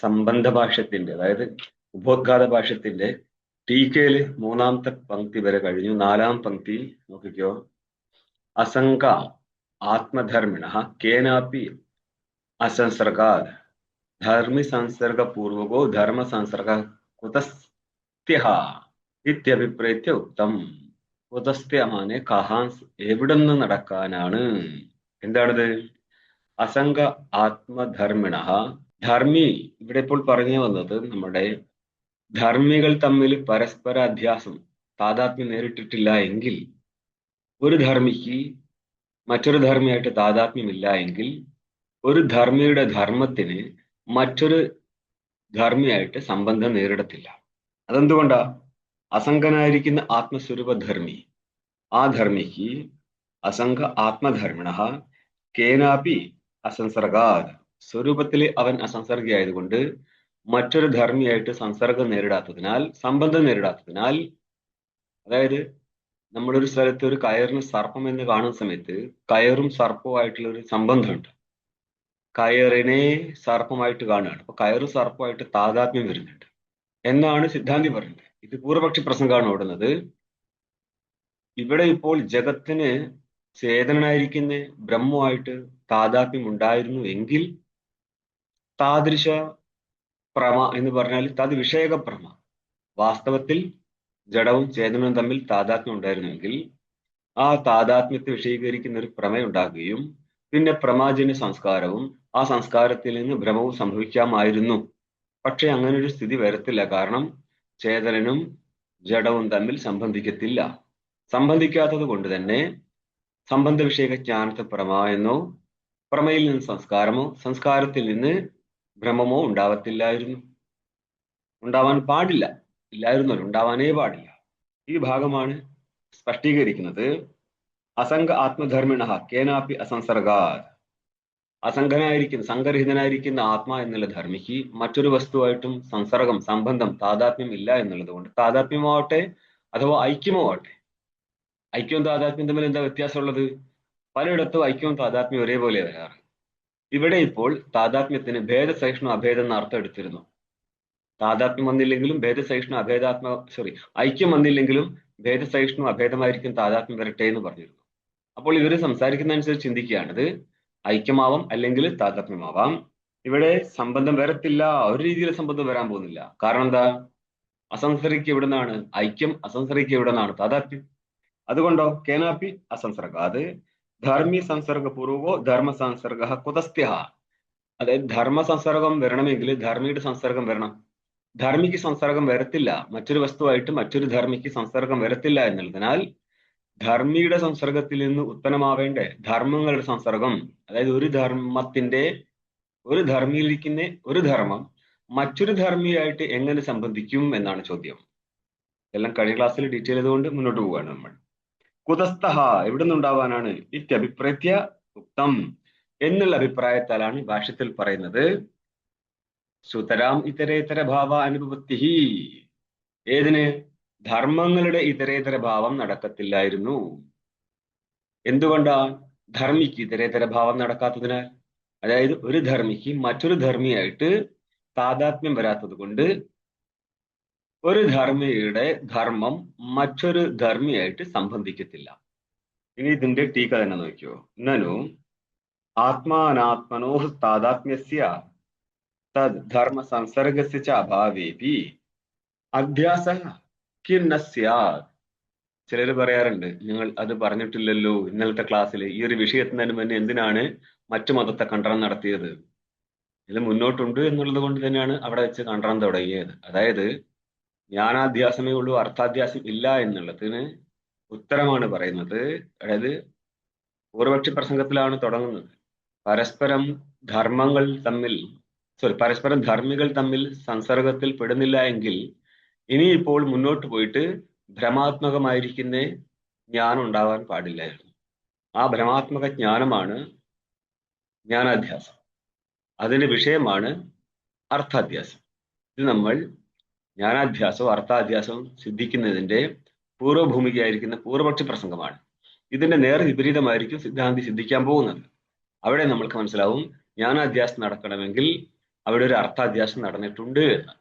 സംബന്ധ ഭാഷ്യത്തിന്റെ, അതായത് ഉപോദ്ഘാത ഭാഷ്യത്തിന്റെ ടീക്കയില് മൂന്നാമത്തെ പങ്ക്തി വരെ കഴിഞ്ഞു. നാലാം പങ്ക്തി നോക്കിക്കോ. അസംഗ ആത്മധർമ്മിണ കേനാപി അസംസർഗാത് ധർമ്മി സംസർഗ പൂർവകോ ധർമ്മ സംസർഗ കുതസ്ത്യഹ ഇത്യഭിപ്രേത്യ ഉക്തം. കുതസ്ത്യ മാനെ കഹാൻസ്, എവിടെ നിന്ന് നടക്കാനാണ്. എന്താണിത്? അസംഗ ആത്മധർമ്മിണ, ധർമ്മി, ഇവിടെ ഇപ്പോൾ പറഞ്ഞു വന്നത് നമ്മുടെ ധർമ്മികൾ തമ്മിൽ പരസ്പര അധ്യാസം താതാത്മ്യം നേരിട്ടിട്ടില്ല എങ്കിൽ, ഒരു ധർമ്മിക്ക് മറ്റൊരു ധർമ്മിയായിട്ട് താതാത്മ്യമില്ല എങ്കിൽ, ഒരു ധർമ്മിയുടെ ധർമ്മത്തിന് മറ്റൊരു ധർമ്മിയായിട്ട് സംബന്ധം നേരിടത്തില്ല. അതെന്തുകൊണ്ടാ? അസംഗനായിരിക്കുന്ന ആത്മസ്വരൂപ ധർമ്മി, ആ ധർമ്മിക്ക് അസംഗ ആത്മധർമ്മിണ കേനാപി അസംസർഗാത്, സ്വരൂപത്തിൽ അവൻ അസംസർഗിയായതുകൊണ്ട് മറ്റൊരു ധർമ്മിയായിട്ട് സംസർഗം നേരിടാത്തതിനാൽ, സംബന്ധം നേരിടാത്തതിനാൽ, അതായത് നമ്മളൊരു സ്ഥലത്ത് ഒരു കയറിന് സർപ്പം എന്ന് കാണുന്ന സമയത്ത് കയറും സർപ്പവുമായിട്ടുള്ള ഒരു സംബന്ധമുണ്ട്. കയറിനെ സർപ്പമായിട്ട് കാണുകയാണ്. അപ്പൊ കയറും സർപ്പമായിട്ട് താതാത്മ്യം വരുന്നുണ്ട് എന്നാണ് സിദ്ധാന്തി പറയുന്നത്. ഇത് പൂർവപക്ഷി പ്രസംഗമാണ് ഓടുന്നത്. ഇവിടെ ഇപ്പോൾ ജഗത്തിന് ചേതനായിരിക്കുന്ന ബ്രഹ്മമായിട്ട് താതാത്മ്യം ഉണ്ടായിരുന്നു എങ്കിൽ, താദൃശ പ്രമ എന്ന് പറഞ്ഞാൽ തത് വിഷയക പ്രമ, വാസ്തവത്തിൽ ജഡവും ചേതനവും തമ്മിൽ താതാത്മ്യം ഉണ്ടായിരുന്നെങ്കിൽ ആ താതാത്മ്യത്തെ വിഷയീകരിക്കുന്ന ഒരു പ്രമ ഉണ്ടാകുകയും പിന്നെ പ്രമാജന്യ സംസ്കാരവും ആ സംസ്കാരത്തിൽ നിന്ന് ഭ്രമവും സംഭവിക്കാമായിരുന്നു. പക്ഷെ അങ്ങനെ ഒരു സ്ഥിതി വരത്തില്ല. കാരണം ചേതനനും ജഡവും തമ്മിൽ സംബന്ധിക്കത്തില്ല. സംബന്ധിക്കാത്തത് കൊണ്ട് തന്നെ സംബന്ധ വിഷയക ജ്ഞാനത്തെ പ്രമ എന്നോ, പ്രമയിൽ നിന്ന് സംസ്കാരമോ, സംസ്കാരത്തിൽ നിന്ന് ഭ്രമമോ ഉണ്ടാവത്തില്ലായിരുന്നു. ഉണ്ടാവാൻ പാടില്ല. ഇല്ലായിരുന്നല്ലോ, ഉണ്ടാവാനേ പാടില്ല. ഈ ഭാഗമാണ് സ്പഷ്ടീകരിക്കുന്നത്. അസംഗ ആത്മധർമ്മിണ കേനാപി അസംസർഗാത്, അസംഗനായിരിക്കുന്ന സംഘരഹിതനായിരിക്കുന്ന ആത്മാ എന്നുള്ള ധർമ്മിക്ക് മറ്റൊരു വസ്തുവായിട്ടും സംസർഗം, സംബന്ധം, താതാത്മ്യം ഇല്ല എന്നുള്ളത് കൊണ്ട്, താതാത്മ്യമാവട്ടെ അഥവാ ഐക്യമാവട്ടെ, ഐക്യവും താതാത്മ്യം തമ്മിൽ എന്താ വ്യത്യാസമുള്ളത്? പലയിടത്തും ഐക്യവും താതാത്മ്യം ഒരേപോലെ വരാറ്. ഇവിടെ ഇപ്പോൾ താതാത്മ്യത്തിന് ഭേദസഹിഷ്ണു അഭേദം എന്ന അർത്ഥം എടുത്തിരുന്നു. താതാത്മ്യം വന്നില്ലെങ്കിലും ഭേദസഹിഷ്ണു ഐക്യം വന്നില്ലെങ്കിലും ഭേദസഹിഷ്ണു അഭേദമായിരിക്കും താതാത്മ്യം വരട്ടെ എന്ന് പറഞ്ഞിരുന്നു. അപ്പോൾ ഇവര് സംസാരിക്കുന്ന അനുസരിച്ച് ചിന്തിക്കുകയാണിത് ഐക്യമാവാം അല്ലെങ്കിൽ താതാത്മ്യമാവാം. ഇവിടെ സംബന്ധം വരത്തില്ല, ഒരു രീതിയിൽ സംബന്ധം വരാൻ പോകുന്നില്ല. കാരണം എന്താ? അസംസരിക്ക് എവിടെ നിന്നാണ് ഐക്യം? അസംസരിക്ക് എവിടെ നിന്നാണ് താതാത്മ്യം? അതുകൊണ്ടോ കേനാപ്പി അസംസർഗാത് ധർമ്മി സംസർഗ പൂർവകോ ധർമ്മ സംസർഗ കുതസ്ത്യ, അതായത് ധർമ്മ സംസർഗം വരണമെങ്കിൽ ധർമ്മിയുടെ സംസർഗം വരണം. ധർമ്മിക്ക് സംസർഗം വരത്തില്ല, മറ്റൊരു വസ്തുവായിട്ട് മറ്റൊരു ധർമ്മിക്ക് സംസർഗം വരത്തില്ല എന്നുള്ളതിനാൽ ധർമ്മിയുടെ സംസർഗത്തിൽ നിന്ന് ഉത്പന്നമാവേണ്ട ധർമ്മങ്ങളുടെ സംസർഗം, അതായത് ഒരു ധർമ്മത്തിന്റെ, ഒരു ധർമ്മിയിലിരിക്കുന്ന ഒരു ധർമ്മം മറ്റൊരു ധർമ്മിയായിട്ട് എങ്ങനെ സംബന്ധിക്കും എന്നാണ് ചോദ്യം. എല്ലാം കഴിഞ്ഞ ക്ലാസ്സിൽ ഡീറ്റെയിൽ ചെയ്തുകൊണ്ട് മുന്നോട്ട് പോവുകയാണ് നമ്മൾ. കുതസ്ഥ, എവിടെ നിന്നുണ്ടാവാനാണ്? ഇത്യഭിപ്രേത്യ ഉക്തം, എന്നുള്ള അഭിപ്രായത്താലാണ് ഭാഷ്യത്തിൽ പറയുന്നത്. സുതരാം ഇതരേതര ഭാവ അനുപത്തി, ഏതിന്? ധർമ്മങ്ങളുടെ ഇതരേതര ഭാവം നടക്കത്തില്ലായിരുന്നു. എന്തുകൊണ്ടാ? ധർമ്മിക്ക് ഇതരേതര ഭാവം നടക്കാത്തതിനാൽ. അതായത് ഒരു ധർമ്മിക്ക് മറ്റൊരു ധർമ്മിയായിട്ട് താതാത്മ്യം വരാത്തത് കൊണ്ട് ഒരു ധർമ്മിയുടെ ധർമ്മം മറ്റൊരു ധർമ്മിയായിട്ട് സംബന്ധിക്കത്തില്ല. ഇനി ഇതിന്റെ ടീക്ക തന്നെ നോക്കിയോ. നനു ആത്മാനാത്മനോ താതാത്മ്യസ്യ തദ് ധർമ്മ സംസർഗസ്യ ച അഭാവേപി അധ്യാസ കിന്ന സ്യാത്. ചിലർ പറയാറുണ്ട്, നിങ്ങൾ അത് പറഞ്ഞിട്ടില്ലല്ലോ ഇന്നലത്തെ ക്ലാസ്സിൽ, ഈ ഒരു വിഷയത്തിന് മുന്നേ എന്തിനാണ് മറ്റു മതത്തെ ഖണ്ഡനം നടത്തിയത്? ഇത് മുന്നോട്ടുണ്ട് എന്നുള്ളത് കൊണ്ട് തന്നെയാണ് അവിടെ വെച്ച് ഖണ്ഡനം തുടങ്ങിയത്. അതായത് ജ്ഞാനാധ്യാസമേ ഉള്ളൂ, അർത്ഥാധ്യാസം ഇല്ല എന്നുള്ളതിന് ഉത്തരമാണ് പറയുന്നത്. അതായത് പൂർവപക്ഷി പ്രസംഗത്തിലാണ് തുടങ്ങുന്നത്. പരസ്പരം ധർമ്മികൾ തമ്മിൽ സംസർഗത്തിൽ പെടുന്നില്ല എങ്കിൽ ഇനിയിപ്പോൾ മുന്നോട്ട് പോയിട്ട് ഭ്രമാത്മകമായിരിക്കുന്ന ജ്ഞാനം ഉണ്ടാവാൻ പാടില്ലായിരുന്നു. ആ ഭ്രമാത്മക ജ്ഞാനമാണ് ജ്ഞാനാധ്യാസം. അതിന് വിഷയമാണ് അർത്ഥാധ്യാസം. ഇത് നമ്മൾ ജ്ഞാനാധ്യാസവും അർത്ഥാധ്യാസവും സിദ്ധിക്കുന്നതിന്റെ പൂർവ്വഭൂമികയായിരിക്കുന്ന പൂർവപക്ഷ പ്രസംഗമാണ്. ഇതിന്റെ നേർ വിപരീതമായിരിക്കും സിദ്ധാന്തി സിദ്ധിക്കാൻ പോകുന്നത്. അവിടെ നമ്മൾക്ക് മനസ്സിലാവും ജ്ഞാനാധ്യാസം നടക്കണമെങ്കിൽ അവിടെ ഒരു അർത്ഥാധ്യാസം നടന്നിട്ടുണ്ട് എന്ന്.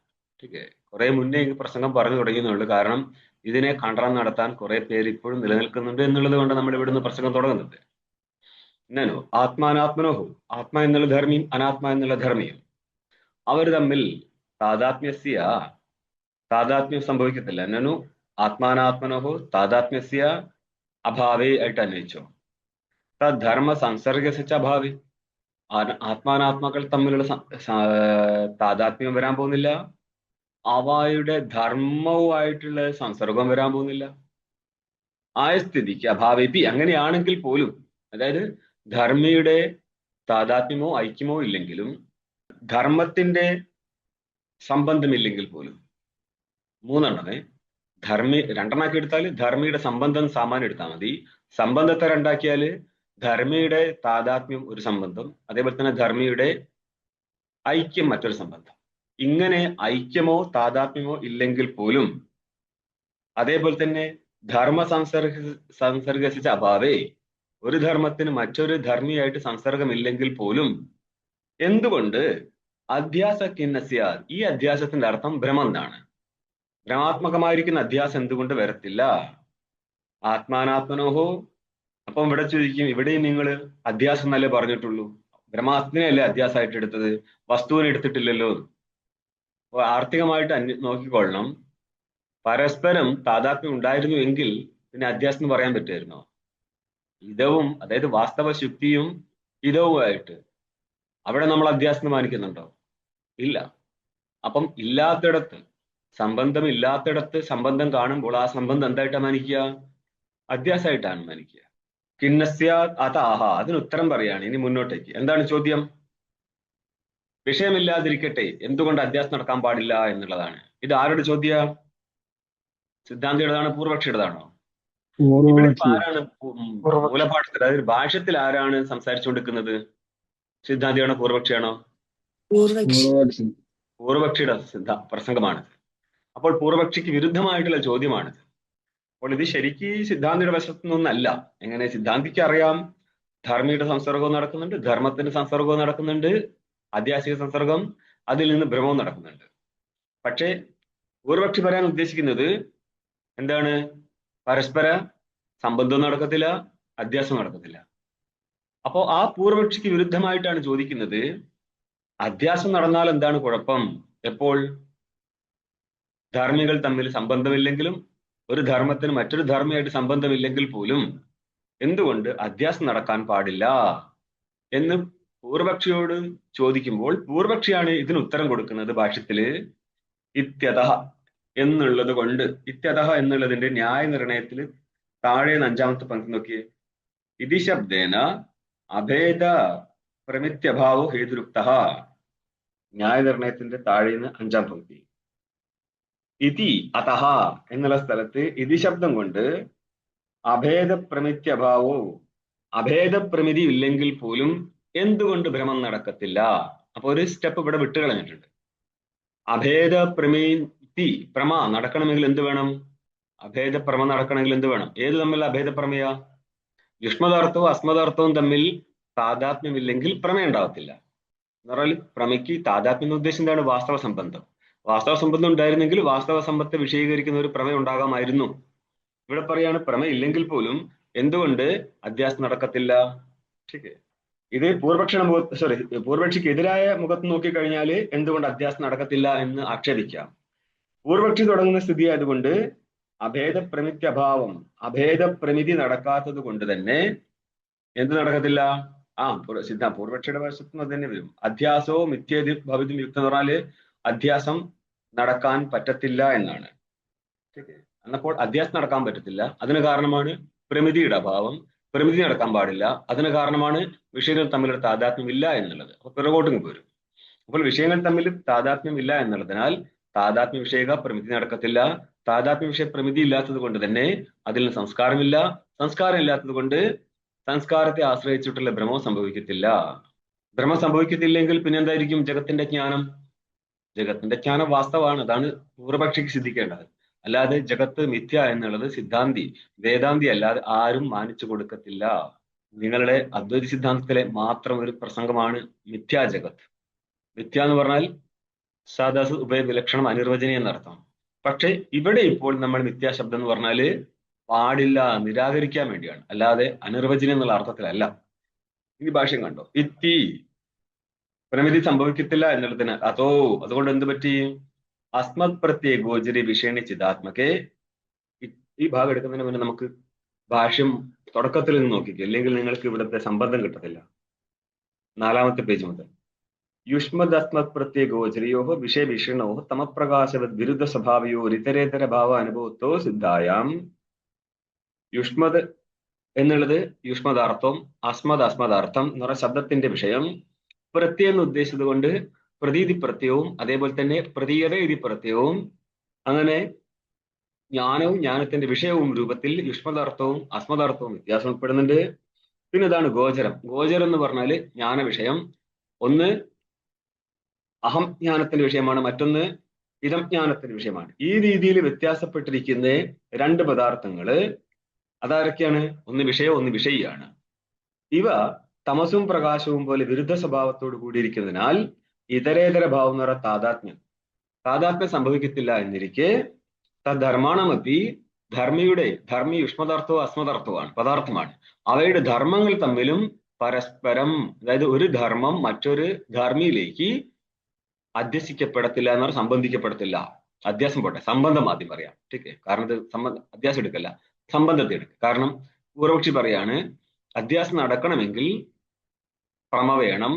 ഓക്കെ, കുറെ മുന്നേ ഈ പ്രസംഗം പറഞ്ഞു തുടങ്ങിയെന്നുള്ളൂ. കാരണം ഇതിനെ ഖണ്ഡനം നടത്താൻ കുറെ പേര് ഇപ്പോഴും നിലനിൽക്കുന്നുണ്ട് എന്നുള്ളത് കൊണ്ട് നമ്മൾ ഇവിടുന്ന് പ്രസംഗം തുടങ്ങുന്നത്. നനു ആത്മാനാത്മനോഹു, ആത്മ എന്നുള്ള ധർമ്മിയും അനാത്മ എന്നുള്ള ധർമ്മിയും അവർ തമ്മിൽ താതാത്മ്യസ്യ താതാത്മ്യം സംഭവിക്കത്തില്ല. നനു ആത്മാനാത്മനോഹു താതാത്മ്യസ്യ അഭാവേ ആയിട്ട് അന്വയിച്ചോ. ധർമ്മ സംസർഗസിച്ച അഭാവി, ആത്മാനാത്മാക്കൾ തമ്മിലുള്ള താതാത്മ്യം വരാൻ പോകുന്നില്ല, അവയുടെ ധർമ്മവുമായിട്ടുള്ള സംസർഗം വരാൻ പോകുന്നില്ല. ആയ സ്ഥിതിക്ക് അഭാവേപി, അങ്ങനെയാണെങ്കിൽ പോലും, അതായത് ധർമ്മിയുടെ താതാത്മ്യമോ ഐക്യമോ ഇല്ലെങ്കിലും ധർമ്മത്തിന്റെ സംബന്ധമില്ലെങ്കിൽ പോലും, മൂന്നെണ്ണമേ, രണ്ടെണ്ണാക്കി എടുത്താൽ ധർമ്മിയുടെ സംബന്ധം സാമാന്യം എടുത്താൽ മതി. സംബന്ധത്തെ രണ്ടാക്കിയാല് ധർമ്മിയുടെ താതാത്മ്യം ഒരു സംബന്ധം, അതേപോലെ തന്നെ ധർമ്മിയുടെ ഐക്യം മറ്റൊരു സംബന്ധം. ഇങ്ങനെ ഐക്യമോ താതാത്മ്യമോ ഇല്ലെങ്കിൽ പോലും, അതേപോലെ തന്നെ ധർമ്മ സംസർഗസിച്ച അഭാവേ, ഒരു ധർമ്മത്തിന് മറ്റൊരു ധർമ്മിയായിട്ട് സംസർഗമില്ലെങ്കിൽ പോലും, എന്തുകൊണ്ട് അധ്യാസ കിന്നസ്യ, ഈ അധ്യാസത്തിന്റെ അർത്ഥം ഭ്രമം എന്നാണ്. ഭ്രമാത്മകമായിരിക്കുന്ന അധ്യാസം എന്തുകൊണ്ട് വരത്തില്ല? ആത്മാനാത്മനോഹോ, അപ്പം ഇവിടെ ചോദിക്കും, ഇവിടെയും നിങ്ങൾ അധ്യാസം എന്നല്ലേ പറഞ്ഞിട്ടുള്ളൂ, ബ്രഹ്മാത്മനെയല്ലേ അധ്യാസമായിട്ട് എടുത്തത്, വസ്തുവിനെ എടുത്തിട്ടില്ലല്ലോ. അപ്പോൾ ആർത്തികമായിട്ട് നോക്കിക്കൊള്ളണം. പരസ്പരം താതാത്മ്യം ഉണ്ടായിരുന്നു എങ്കിൽ പിന്നെ അധ്യാസം എന്ന് പറയാൻ പറ്റുമായിരുന്നോ? ഇതവും, അതായത് വാസ്തവ ശുദ്ധിയും ഇതവുമായിട്ട് അവിടെ നമ്മൾ അധ്യാസം മാനിക്കുന്നുണ്ടോ? ഇല്ല. അപ്പം ഇല്ലാത്തിടത്ത്, സംബന്ധം ഇല്ലാത്തിടത്ത് സംബന്ധം കാണുമ്പോൾ ആ സംബന്ധം എന്തായിട്ടാണ് മാനിക്കുക? അധ്യാസമായിട്ടാണ് മാനിക്കുക. കിന്നസ്യ അതാഹ, അതിന് ഉത്തരം പറയാണ് ഇനി മുന്നോട്ടേക്ക്. എന്താണ് ചോദ്യം? വിഷയമില്ലാതിരിക്കട്ടെ, എന്തുകൊണ്ട് അധ്യാസം നടക്കാൻ പാടില്ല എന്നുള്ളതാണ്. ഇത് ആരുടെ ചോദ്യ? സിദ്ധാന്തിയുടേതാണോ പൂർവക്ഷിയുടേതാണോ? ഇവിടെ ഇപ്പൊ ആരാണ് മൂലപാഠത്തിൽ, അതായത് ഭാഷ്യത്തിൽ ആരാണ് സംസാരിച്ചുകൊണ്ടിരിക്കുന്നത്? സിദ്ധാന്തിയാണോ പൂർവക്ഷിയാണോ? പൂർവക്ഷിയുടെ പ്രസംഗമാണ്. അപ്പോൾ പൂർവക്ഷിക്ക് വിരുദ്ധമായിട്ടുള്ള ചോദ്യമാണിത്. അപ്പോൾ ഇത് ശരിക്ക് സിദ്ധാന്തിയുടെ വശത്തു നിന്നല്ല. എങ്ങനെ? സിദ്ധാന്തിക്ക് അറിയാം ധർമ്മിയുടെ സംസർഗവും നടക്കുന്നുണ്ട്, ധർമ്മത്തിന്റെ സംസർഗവും നടക്കുന്നുണ്ട്, അധ്യാസിക സംസർഗം, അതിൽ നിന്ന് ഭ്രമവും നടക്കുന്നുണ്ട്. പക്ഷേ പൂർവക്ഷി പറയാൻ ഉദ്ദേശിക്കുന്നത് എന്താണ്? പരസ്പര സംബന്ധവും നടക്കത്തില്ല, അധ്യാസം നടക്കത്തില്ല. അപ്പോ ആ പൂർവക്ഷിക്ക് വിരുദ്ധമായിട്ടാണ് ചോദിക്കുന്നത്, അധ്യാസം നടന്നാൽ എന്താണ് കുഴപ്പം? എപ്പോൾ ധർമ്മികൾ തമ്മിൽ സംബന്ധമില്ലെങ്കിലും ഒരു ധർമ്മത്തിന് മറ്റൊരു ധർമ്മിയായിട്ട് സംബന്ധമില്ലെങ്കിൽ പോലും എന്തുകൊണ്ട് അധ്യാസം നടക്കാൻ പാടില്ല എന്ന് പൂർവക്ഷിയോട് ചോദിക്കുമ്പോൾ പൂർവക്ഷിയാണ് ഇതിന് ഉത്തരം കൊടുക്കുന്നത് ഭാഷ്യത്തില്. ഇത്യതഃ എന്നുള്ളത് കൊണ്ട്, ഇത്യതഃ എന്നുള്ളതിന്റെ ന്യായ നിർണയത്തിൽ താഴെ 5-ാമത്തെ പങ്ക്തി നോക്കിയേ. ഇതി ശബ്ദേന അഭേദ പ്രമിത്യഭാവോ ഹേതുരുക്ത. ന്യായ നിർണയത്തിന്റെ താഴെന്ന് 5-ാം പങ്ക്തി. ഇതി അതഹ എന്നുള്ള സ്ഥലത്ത് ഇതി ശബ്ദം കൊണ്ട് അഭേദ പ്രമിത്യഭാവോ, അഭേദപ്രമിതി ഇല്ലെങ്കിൽ പോലും എന്തുകൊണ്ട് ഭ്രമം നടക്കത്തില്ല? അപ്പൊ ഒരു സ്റ്റെപ്പ് ഇവിടെ വിട്ടുകളഞ്ഞിട്ടുണ്ട്. അഭേദപ്രമിതി പ്രമ നടക്കണമെങ്കിൽ എന്ത് വേണം? അഭേദപ്രമ നടക്കണമെങ്കിൽ എന്ത് വേണം? ഏത് തമ്മിൽ അഭേദപ്രമേയ? യുഷ്മദാർത്ഥവും അസ്മദാർത്ഥവും തമ്മിൽ താതാത്മ്യമില്ലെങ്കിൽ പ്രമേയം ഉണ്ടാവത്തില്ല. എന്ന് പറഞ്ഞാൽ പ്രമയ്ക്ക് താതാത്മ്യം എന്ന ഉദ്ദേശം എന്താണ്? വാസ്തവ സംബന്ധം. വാസ്തവ സംബന്ധം ഉണ്ടായിരുന്നെങ്കിൽ വാസ്തവ സമ്പത്തെ വിഷയീകരിക്കുന്ന ഒരു പ്രമേയം ഉണ്ടാകാമായിരുന്നു. ഇവിടെ പറയാണ് പ്രമേയം ഇല്ലെങ്കിൽ പോലും എന്തുകൊണ്ട് അധ്യാസം നടക്കത്തില്ല? ശരി, ഇത് പൂർവക്ഷിക്ക് എതിരായ മുഖത്ത് നോക്കിക്കഴിഞ്ഞാൽ എന്തുകൊണ്ട് അധ്യാസം നടക്കത്തില്ല എന്ന് ആക്ഷേപിക്കാം. പൂർവക്ഷി തുടങ്ങുന്ന സ്ഥിതി ആയതുകൊണ്ട് അഭേദപ്രമിത്യഭാവം, അഭേദപ്രമിതി നടക്കാത്തത് കൊണ്ട് തന്നെ എന്ത് നടക്കത്തില്ല? പൂർവക്ഷിയുടെ വശത്തുനിന്ന് അത് തന്നെ വരും. അധ്യാസോ മിഥ്യേതി ഭവിതും യുക്തം എന്ന് പറഞ്ഞാല് അധ്യാസം നടക്കാൻ പറ്റത്തില്ല എന്നാണ്. എന്നപ്പോൾ അധ്യാസം നടക്കാൻ പറ്റത്തില്ല, അതിന് കാരണമാണ് പ്രമിതിയുടെ അഭാവം. പ്രമിതി നടക്കാൻ പാടില്ല, അതിന് കാരണമാണ് വിഷയങ്ങൾ തമ്മിലുള്ള താതാത്മ്യം ഇല്ല എന്നുള്ളത്. അപ്പൊ പിറകോട്ടും പോരും. അപ്പോൾ വിഷയങ്ങൾ തമ്മിൽ താതാത്മ്യം ഇല്ല എന്നുള്ളതിനാൽ താതാത്മ്യ വിഷയക പ്രമിതി നടക്കത്തില്ല. താതാത്മ്യ വിഷയ പ്രമിതി ഇല്ലാത്തത് കൊണ്ട് തന്നെ അതിൽ സംസ്കാരമില്ല. സംസ്കാരം ഇല്ലാത്തത് കൊണ്ട് സംസ്കാരത്തെ ആശ്രയിച്ചിട്ടുള്ള ഭ്രമം സംഭവിക്കത്തില്ല. ഭ്രമം സംഭവിക്കത്തില്ലെങ്കിൽ പിന്നെ എന്തായിരിക്കും ജഗത്തിന്റെ ജ്ഞാനം? ജഗത്തിന്റെ ജ്ഞാനം വാസ്തവമാണ്. അതാണ് പൂർവപക്ഷിക്ക് സിദ്ധിക്കേണ്ടത്. അല്ലാതെ ജഗത്ത് മിഥ്യ എന്നുള്ളത് സിദ്ധാന്തി, വേദാന്തി അല്ലാതെ ആരും മാനിച്ചു കൊടുക്കത്തില്ല. നിങ്ങളുടെ അദ്വൈത സിദ്ധാന്തത്തിലെ മാത്രം ഒരു പ്രസംഗമാണ് മിഥ്യാ ജഗത്ത്. മിഥ്യ എന്ന് പറഞ്ഞാൽ സാധാ ഉഭയവിലക്ഷണം അനിർവചനീയം എന്നർത്ഥം. പക്ഷെ ഇവിടെ ഇപ്പോൾ നമ്മൾ മിഥ്യാശബ്ദം എന്ന് പറഞ്ഞാല് പാടില്ല, നിരാകരിക്കാൻ വേണ്ടിയാണ്, അല്ലാതെ അനിർവചനം എന്നുള്ള അർത്ഥത്തിലല്ല. ഈ ഭാഷ്യം കണ്ടോ? ഇത്തി പ്രമിതി സംഭവിക്കത്തില്ല എന്നുള്ളതിന് അതോ അതുകൊണ്ട് എന്ത് പറ്റി? അസ്മത് പ്രത്യയ ഗോചരി വിഷയണി ചിതാത്മകെ. ഈ ഭാഗം എടുക്കുന്നതിന് മുന്നേ നമുക്ക് ഭാഷ്യം തുടക്കത്തിൽ നിന്ന് നോക്കിക്കുക, അല്ലെങ്കിൽ നിങ്ങൾക്ക് ഇവിടുത്തെ സംബന്ധം കിട്ടത്തില്ല. 4-ാമത്തെ പേജ് മുതൽ യുഷ്മദ് അസ്മത് പ്രത്യയ ഗോചരിയോ വിഷയ വിഷണോ തമപ്രകാശവത് വിരുദ്ധ സ്വഭാവയോ ഇതരേതര ഭാവ അനുഭവത്തോ സിദ്ധായാം. യുഷ്മദ് എന്നുള്ളത് യുഷ്മദാർത്ഥം, അസ്മദാർത്ഥം എന്ന് പറഞ്ഞ ശബ്ദത്തിന്റെ വിഷയം. പ്രത്യയം എന്ന് ഉദ്ദേശിച്ചത് കൊണ്ട് പ്രതീതി പ്രത്യയവും അതേപോലെ തന്നെ പ്രതീയത ഇതി പ്രത്യയവും, അങ്ങനെ ജ്ഞാനവും ജ്ഞാനത്തിന്റെ വിഷയവും രൂപത്തിൽ യുഷ്മദാർത്ഥവും അസ്മദാർത്ഥവും വ്യത്യാസം ഉൾപ്പെടുന്നുണ്ട്. പിന്നെ ഇതാണ് ഗോചരം. ഗോചരം എന്ന് പറഞ്ഞാല് ജ്ഞാന വിഷയം. ഒന്ന് അഹം ജ്ഞാനത്തിന്റെ വിഷയമാണ്, മറ്റൊന്ന് ഇതം ജ്ഞാനത്തിന്റെ വിഷയമാണ്. ഈ രീതിയിൽ വ്യത്യാസപ്പെട്ടിരിക്കുന്ന രണ്ട് പദാർത്ഥങ്ങള് അതാരൊക്കെയാണ്? ഒന്ന് വിഷയം, ഒന്ന് വിഷയിയാണ്. ഇവ തമസും പ്രകാശവും പോലെ വിരുദ്ധ സ്വഭാവത്തോട് കൂടിയിരിക്കുന്നതിനാൽ ഇതരേതര ഭാവം എന്ന് പറഞ്ഞ താതാത്മ്യം സംഭവിക്കത്തില്ല എന്നിരിക്കെ തദ്ധർമാണമപ്പി ധർമ്മി യുഷ്മദാർത്ഥവും അസ്മദാർത്ഥവുമാണ്, പദാർത്ഥമാണ്. അവയുടെ ധർമ്മങ്ങൾ തമ്മിലും പരസ്പരം, അതായത് ഒരു ധർമ്മം മറ്റൊരു ധർമ്മിയിലേക്ക് അധ്യസിക്കപ്പെടത്തില്ല എന്ന് പറഞ്ഞാൽ സംബന്ധിക്കപ്പെടത്തില്ല. അധ്യാസം പോട്ടെ, സംബന്ധം ആദ്യം പറയാം. ടീക്കെ, കാരണം ഇത് അധ്യാസം എടുക്കല്ല, സംബന്ധത്തെ എടുക്കുക. കാരണം പൂർവപക്ഷി പറയാണ് അധ്യാസം നടക്കണമെങ്കിൽ പ്രമ വേണം.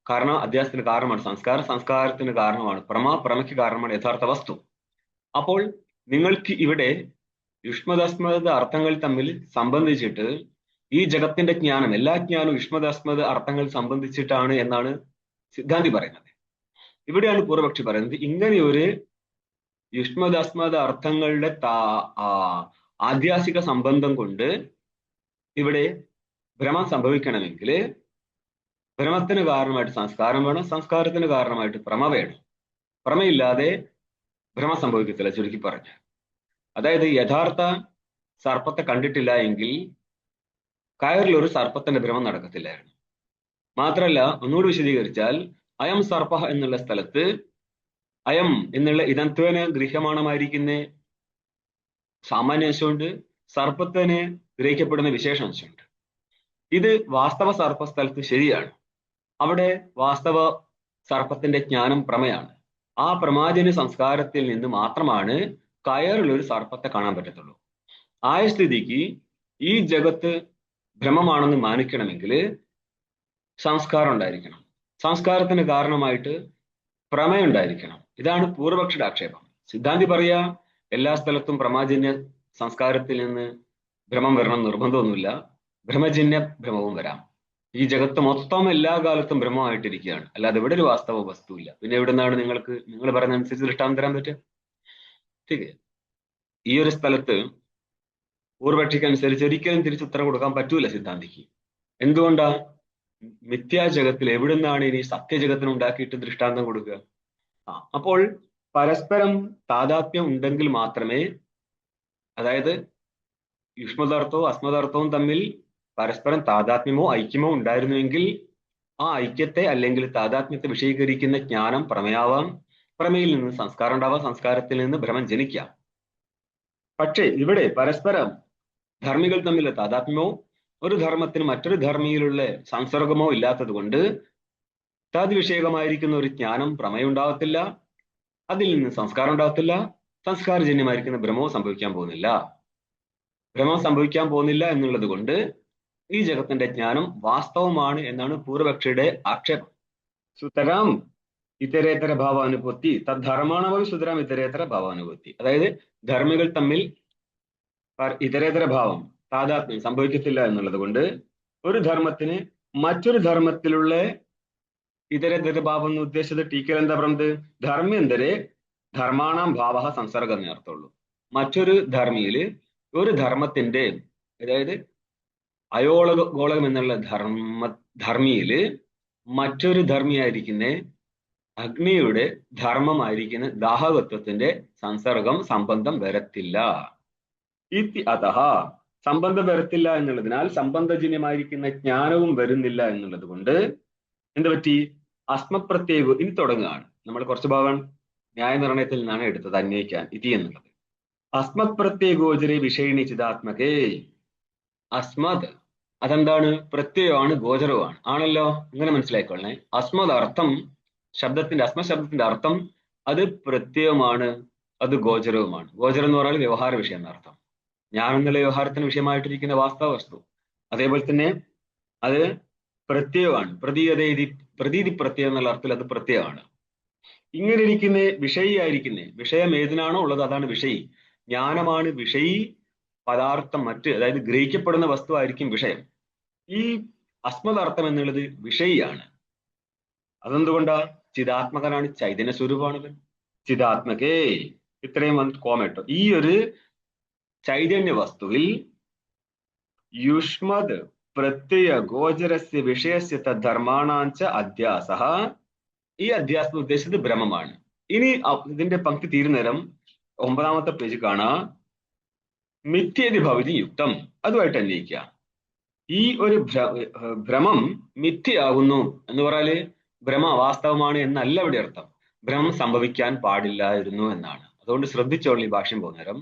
കാരണം അധ്യാസത്തിന് കാരണമാണ് സംസ്കാരത്തിന് കാരണമാണ് പ്രമയ്ക്ക് കാരണമാണ് യഥാർത്ഥ വസ്തു. അപ്പോൾ നിങ്ങൾക്ക് ഇവിടെ യുഷ്മദസ്മദ അർത്ഥങ്ങൾ തമ്മിൽ സംബന്ധിച്ചിട്ട് ഈ ജഗത്തിന്റെ ജ്ഞാനം, എല്ലാ ജ്ഞാനവും യുഷ്മദസ്മദ അർത്ഥങ്ങൾ സംബന്ധിച്ചിട്ടാണ് എന്നാണ് സിദ്ധാന്തി പറയുന്നത്. ഇവിടെയാണ് പൂർവപക്ഷി പറയുന്നത് ഇങ്ങനെയൊരു യുഷ്മദസ്മദ അർത്ഥങ്ങളുടെ ആധ്യാസിക സംബന്ധം കൊണ്ട് ഇവിടെ ഭ്രമം സംഭവിക്കണമെങ്കിൽ ഭ്രമത്തിന് കാരണമായിട്ട് സംസ്കാരം വേണം, സംസ്കാരത്തിന് കാരണമായിട്ട് പ്രമ വേണം. പ്രമയില്ലാതെ ഭ്രമം സംഭവിക്കത്തില്ല, ചുരുക്കി പറഞ്ഞ. അതായത് യഥാർത്ഥ സർപ്പത്തെ കണ്ടിട്ടില്ല എങ്കിൽ കയറിൽ ഒരു സർപ്പത്തിന്റെ ഭ്രമം നടക്കത്തില്ലായിരുന്നു. മാത്രമല്ല, ഒന്നുകൂടി വിശദീകരിച്ചാൽ അയം സർപ്പ എന്നുള്ള സ്ഥലത്ത് അയം എന്നുള്ള ഇതത്വന് ഗൃഹ്യമാണമായിരിക്കുന്ന സാമാന്യ അംശമുണ്ട്, സർപ്പത്തിന് ഗ്രഹിക്കപ്പെടുന്ന വിശേഷ അംശമുണ്ട്. ഇത് വാസ്തവ സർപ്പ സ്ഥലത്ത് ശരിയാണ്. അവിടെ വാസ്തവ സർപ്പത്തിന്റെ ജ്ഞാനം പ്രമയാണ്. ആ പ്രമാജന സംസ്കാരത്തിൽ നിന്ന് മാത്രമാണ് കയറിലൊരു സർപ്പത്തെ കാണാൻ പറ്റത്തുള്ളൂ. ആയ സ്ഥിതിക്ക് ഈ ജഗത്ത് ഭ്രമമാണെന്ന് മാനിക്കണമെങ്കിൽ സംസ്കാരം ഉണ്ടായിരിക്കണം, സംസ്കാരത്തിന് കാരണമായിട്ട് പ്രമയുണ്ടായിരിക്കണം. ഇതാണ് പൂർവപക്ഷിയുടെ ആക്ഷേപം. സിദ്ധാന്തി പറയാ എല്ലാ സ്ഥലത്തും പ്രമാജന്യ സംസ്കാരത്തിൽ നിന്ന് ഭ്രമം വരണം നിർബന്ധമൊന്നുമില്ല, ഭ്രമജന്യ ഭ്രമവും വരാം. ഈ ജഗത്ത് മൊത്തം എല്ലാ കാലത്തും ഭ്രമമായിട്ടിരിക്കുകയാണ്, അല്ലാതെ ഇവിടെ ഒരു വാസ്തവ വസ്തുവില്ല. പിന്നെ എവിടെ നിന്നാണ് നിങ്ങൾ പറയുന്ന അനുസരിച്ച് ദൃഷ്ടാന്തം തരാൻ പറ്റുക? ठीक है. ഈ ഒരു സ്ഥലത്ത് പൂർവപക്ഷിക്ക് അനുസരിച്ച് ഒരിക്കലും തിരിച്ചുത്തരം കൊടുക്കാൻ പറ്റൂല സിദ്ധാന്തിക്ക്. എന്തുകൊണ്ടാ? മിഥ്യാജഗത്തിൽ എവിടുന്നാണ് ഇനി സത്യജഗത്തിന് ഉണ്ടാക്കിയിട്ട് ദൃഷ്ടാന്തം കൊടുക്കുക? അപ്പോൾ പരസ്പരം താതാത്മ്യം ഉണ്ടെങ്കിൽ മാത്രമേ, അതായത് യുഷ്മദാർത്ഥവും അസ്മദാർത്ഥവും തമ്മിൽ പരസ്പരം താതാത്മ്യമോ ഐക്യമോ ഉണ്ടായിരുന്നുവെങ്കിൽ ആ ഐക്യത്തെ അല്ലെങ്കിൽ താതാത്മ്യത്തെ വിഷയീകരിക്കുന്ന ജ്ഞാനം പ്രമേയാവാം, പ്രമേയിൽ നിന്ന് സംസ്കാരം ഉണ്ടാവാം, സംസ്കാരത്തിൽ നിന്ന് ഭ്രമം ജനിക്കാം. പക്ഷേ ഇവിടെ പരസ്പരം ധർമ്മികൾ തമ്മിലുള്ള താതാത്മ്യമോ ഒരു ധർമ്മത്തിന് മറ്റൊരു ധർമ്മിയിലുള്ള സംസർഗമോ ഇല്ലാത്തത് കൊണ്ട് തദ്വിഷയകമായിരിക്കുന്ന ഒരു ജ്ഞാനം പ്രമേയം ഉണ്ടാവത്തില്ല, അതിൽ നിന്ന് സംസ്കാരം ഉണ്ടാവത്തില്ല, സംസ്കാരജന്യമായിരിക്കുന്ന ഭ്രമവും സംഭവിക്കാൻ പോകുന്നില്ല. ഭ്രമം സംഭവിക്കാൻ പോകുന്നില്ല എന്നുള്ളത് കൊണ്ട് ഈ ജഗത്തിന്റെ ജ്ഞാനം വാസ്തവമാണ് എന്നാണ് പൂർവപക്ഷിയുടെ ആക്ഷേപം. സുതരാം ഇതരേതര ഭാവാനുഭൂതി തദ്ധർമാണവ സുതരാം ഇതരേതര ഭാവാനുഭൂതി. അതായത് ധർമ്മികൾ തമ്മിൽ ഇതരേതര ഭാവം താതാത്മ്യം സംഭവിക്കത്തില്ല എന്നുള്ളത് കൊണ്ട് ഒരു ധർമ്മത്തിന് മറ്റൊരു ധർമ്മത്തിലുള്ള ഇതരേതര ഭാവം എന്ന് ഉദ്ദേശിച്ചത് ടീക്കൽ എന്താ പറയുന്നത്? ധർമ്മ്യന്തരെ ധർമാണാം ഭാവ സംസർഗം എന്നേ അർത്ഥമുള്ളൂ. മറ്റൊരു ധർമ്മിയില് ഒരു ധർമ്മത്തിന്റെ, അതായത് അയോളഗോളകം എന്നുള്ള ധർമ്മിയില് മറ്റൊരു ധർമ്മിയായിരിക്കുന്ന അഗ്നിയുടെ ധർമ്മമായിരിക്കുന്ന ദാഹകത്വത്തിന്റെ സംസർഗം സംബന്ധം വരത്തില്ല. അതഹ സംബന്ധം വരത്തില്ല എന്നുള്ളതിനാൽ സംബന്ധജന്യമായിരിക്കുന്ന ജ്ഞാനവും വരുന്നില്ല എന്നുള്ളത് കൊണ്ട് എന്ത് പറ്റി? അസ്മപ്രത്യയ ഇനി തുടങ്ങുകയാണ്. നമ്മൾ കുറച്ച് ഭാഗം ന്യായനിർണയത്തിൽ നിന്നാണ് എടുത്തത്, അന്വയിക്കാൻ ഇതി എന്നുള്ളത്. അസ്മത് പ്രത്യയഗോചരേ വിഷയിണി ചിദാത്മകേ. അസ്മത് അതെന്താണ്? പ്രത്യയമാണ്, ഗോചരവുമാണ് ആണല്ലോ. ഇങ്ങനെ മനസ്സിലായിക്കൊള്ളണേ. അസ്മത് അർത്ഥം ശബ്ദത്തിന്റെ, അസ്മത് ശബ്ദത്തിന്റെ അർത്ഥം അത് പ്രത്യയമാണ്, അത് ഗോചരവുമാണ്. ഗോചരം എന്ന് പറഞ്ഞാൽ വ്യവഹാര വിഷയം എന്നർത്ഥം. ഞാൻ എന്നുള്ള വ്യവഹാരത്തിന് വിഷയമായിട്ടിരിക്കുന്ന വാസ്തവ വസ്തു. അതേപോലെ തന്നെ അത് പ്രത്യയമാണ്, പ്രതീതി പ്രത്യയം എന്നുള്ള അർത്ഥത്തിൽ അത് പ്രത്യയമാണ്. ഇങ്ങനെ ഇരിക്കുന്ന വിഷയിയായിരിക്കുന്നേ, വിഷയം ഏതിനാണോ ഉള്ളത് അതാണ് വിഷയി. ജ്ഞാനമാണ് വിഷയി, പദാർത്ഥം മറ്റ്, അതായത് ഗ്രഹിക്കപ്പെടുന്ന വസ്തു ആയിരിക്കും വിഷയം. ഈ അസ്മദാർത്ഥം എന്നുള്ളത് വിഷയിയാണ്. അതെന്തുകൊണ്ടാ? ചിദാത്മകനാണ്, ചൈതന്യ സ്വരൂപമാണവൻ. ചിദാത്മകേ, ഇത്രയും കോമട്ടോ. ഈ ഒരു ചൈതന്യ വസ്തുവിൽ യുഷ്മദ് പ്രത്യയ ഗോചരസ്യ വിഷയസ്യ തദ്ധർമാണാഞ്ച അധ്യാസഃ. ഈ അധ്യാസം ഉദ്ദേശിച്ചത് ബ്രഹ്മമാണ്. ഇനി ഇതിന്റെ പങ്ക്തി തീരുന്നേരം 9ാമത്തെ പേജ് കാണാം. മിഥ്യേതി ഭവതി യുക്തം, അതുമായിട്ട് അന്വയിക്കുക. ഈ ഒരു ഭ്രമം മിഥ്യയാകുന്നു എന്ന് പറഞ്ഞാല് ഭ്രമ വാസ്തവമാണ് എന്നല്ല ഇവിടെ അർത്ഥം. ഭ്രമം സംഭവിക്കാൻ പാടില്ലായിരുന്നു എന്നാണ്. അതുകൊണ്ട് ശ്രദ്ധിച്ചോളൂ ഈ ഭാഷ്യം പോകുന്നേരം.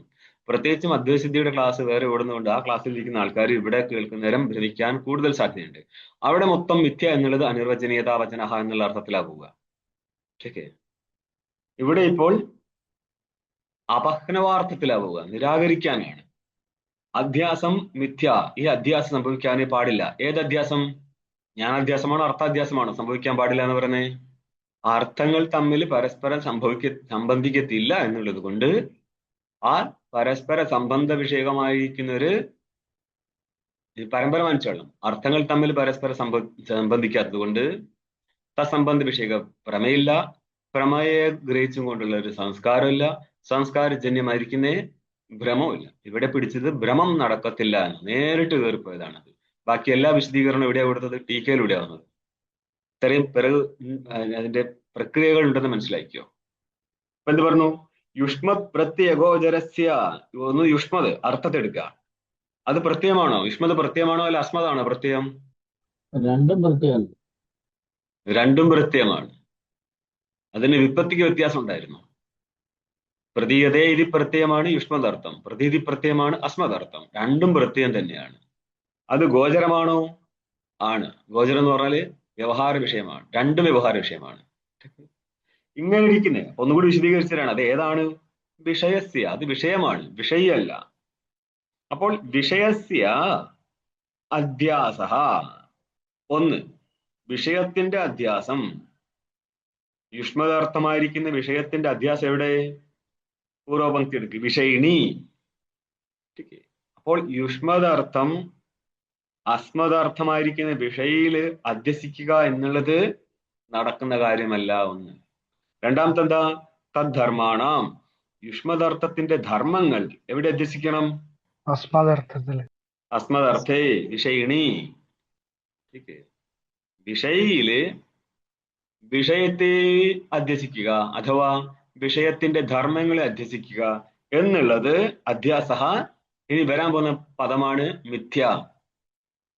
പ്രത്യേകിച്ചും അദ്വൈതസിദ്ധിയുടെ ക്ലാസ് വേറെ ഓടുന്നതുകൊണ്ട് ആ ക്ലാസ്സിൽ ഇരിക്കുന്ന ആൾക്കാർ ഇവിടെ കേൾക്കുന്നേരം ഭ്രമിക്കാൻ കൂടുതൽ സാധ്യതയുണ്ട്. അവിടെ മൊത്തം മിഥ്യ എന്നുള്ളത് അനിർവചനീയതാ വചനഹ എന്നുള്ള അർത്ഥത്തിലാ പോവുക. ഓക്കെ, ഇവിടെ ഇപ്പോൾ അപഹ്നവാർത്ഥത്തിലാ പോവുക, നിരാകരിക്കാനാണ്. അധ്യാസം മിഥ്യ, ഈ അധ്യാസം സംഭവിക്കാനേ പാടില്ല. ഏത് അധ്യാസം? ജ്ഞാനാധ്യാസമാണോ അർത്ഥാധ്യാസമാണോ സംഭവിക്കാൻ പാടില്ല എന്ന് പറയുന്നത്? അർത്ഥങ്ങൾ തമ്മിൽ പരസ്പരം സംബന്ധിക്കത്തില്ല എന്നുള്ളത് കൊണ്ട് ആ പരസ്പര സംബന്ധ വിഷയകമായിരിക്കുന്ന ഒരു പരമ്പര മനസ്സിലാക്കണം. അർത്ഥങ്ങൾ തമ്മിൽ പരസ്പരം സംബന്ധിക്കാത്തത് കൊണ്ട് തസംബന്ധ വിഷയക പ്രമേയില്ല, പ്രമേയെ ഗ്രഹിച്ചും കൊണ്ടുള്ള ഒരു സംസ്കാരമില്ല, സംസ്കാരജന്യമായിരിക്കുന്ന ഭ്രമമില്ല. ഇവിടെ പിടിച്ചത് ഭ്രമം നടക്കത്തില്ല എന്ന് നേരിട്ട് കയറിപ്പോയതാണത്. ബാക്കി എല്ലാ വിശദീകരണവും എവിടെയാ കൊടുത്തത്? ടീക്കയിലൂടെ വന്നത്. ഇത്രയും പിറകു അതിന്റെ പ്രക്രിയകൾ ഉണ്ടെന്ന് മനസ്സിലാക്കിയോ? അപ്പൊ എന്ത് പറഞ്ഞു? യുഷ്മത് പ്രത്യയഗോചരസ്യ. ഒന്ന് യുഷ്മത് അർത്ഥത്തെടുക്കുക, അത് പ്രത്യയമാണോ? യുഷ്മത് പ്രത്യയമാണോ അല്ല അസ്മതാണോ പ്രത്യയം? രണ്ടും പ്രത്യയമാണ്. അതിന് വിപത്തിക്ക് വ്യത്യാസം ഉണ്ടായിരുന്നു. പ്രതീയതേ ഇതി പ്രത്യയമാണ് യുഷ്മദർത്ഥം, പ്രതീതി പ്രത്യയമാണ് അസ്മദർത്ഥം. രണ്ടും പ്രത്യയം തന്നെയാണ്. അത് ഗോചരമാണോ? ആണ്. ഗോചരം എന്ന് പറഞ്ഞാല് വ്യവഹാര വിഷയമാണ്, രണ്ടും വ്യവഹാര വിഷയമാണ്. ഇങ്ങനെ ഇരിക്കുന്നേ ഒന്നുകൂടി വിശദീകരിച്ചതാണ്. അത് ഏതാണ്? വിഷയസ്യ, അത് വിഷയമാണ്, വിഷയല്ല. അപ്പോൾ വിഷയസ്യ അധ്യാസഃ, ഒന്ന് വിഷയത്തിന്റെ അധ്യാസം, യുഷ്മദാർത്ഥമായിരിക്കുന്ന വിഷയത്തിന്റെ അധ്യാസം എവിടെ? പൂർവപംക്തി എടുക്കുക, വിഷയിണി. അപ്പോൾ യുഷ്മദാർത്ഥം അസ്മദാർത്ഥമായിരിക്കുന്ന വിഷയില് അധ്യസിക്കുക എന്നുള്ളത് നടക്കുന്ന കാര്യമല്ല. ഒന്ന്. രണ്ടാമത്തെ എന്താ? തദ്ധർമാണാം, യുഷ്മദാർത്ഥത്തിന്റെ ധർമ്മങ്ങൾ എവിടെ അധ്യസിക്കണം? അസ്മദർത്ഥത്തില്. അസ്മദർത്ഥേ വിഷയിണി. വിഷയില് വിഷയത്തെ അധ്യസിക്കുക അഥവാ വിഷയത്തിന്റെ ധർമ്മങ്ങളെ അധ്യസിക്കുക എന്നുള്ളത് അധ്യാസഃ. ഇനി വരാൻ പോകുന്ന പദമാണ് മിഥ്യ.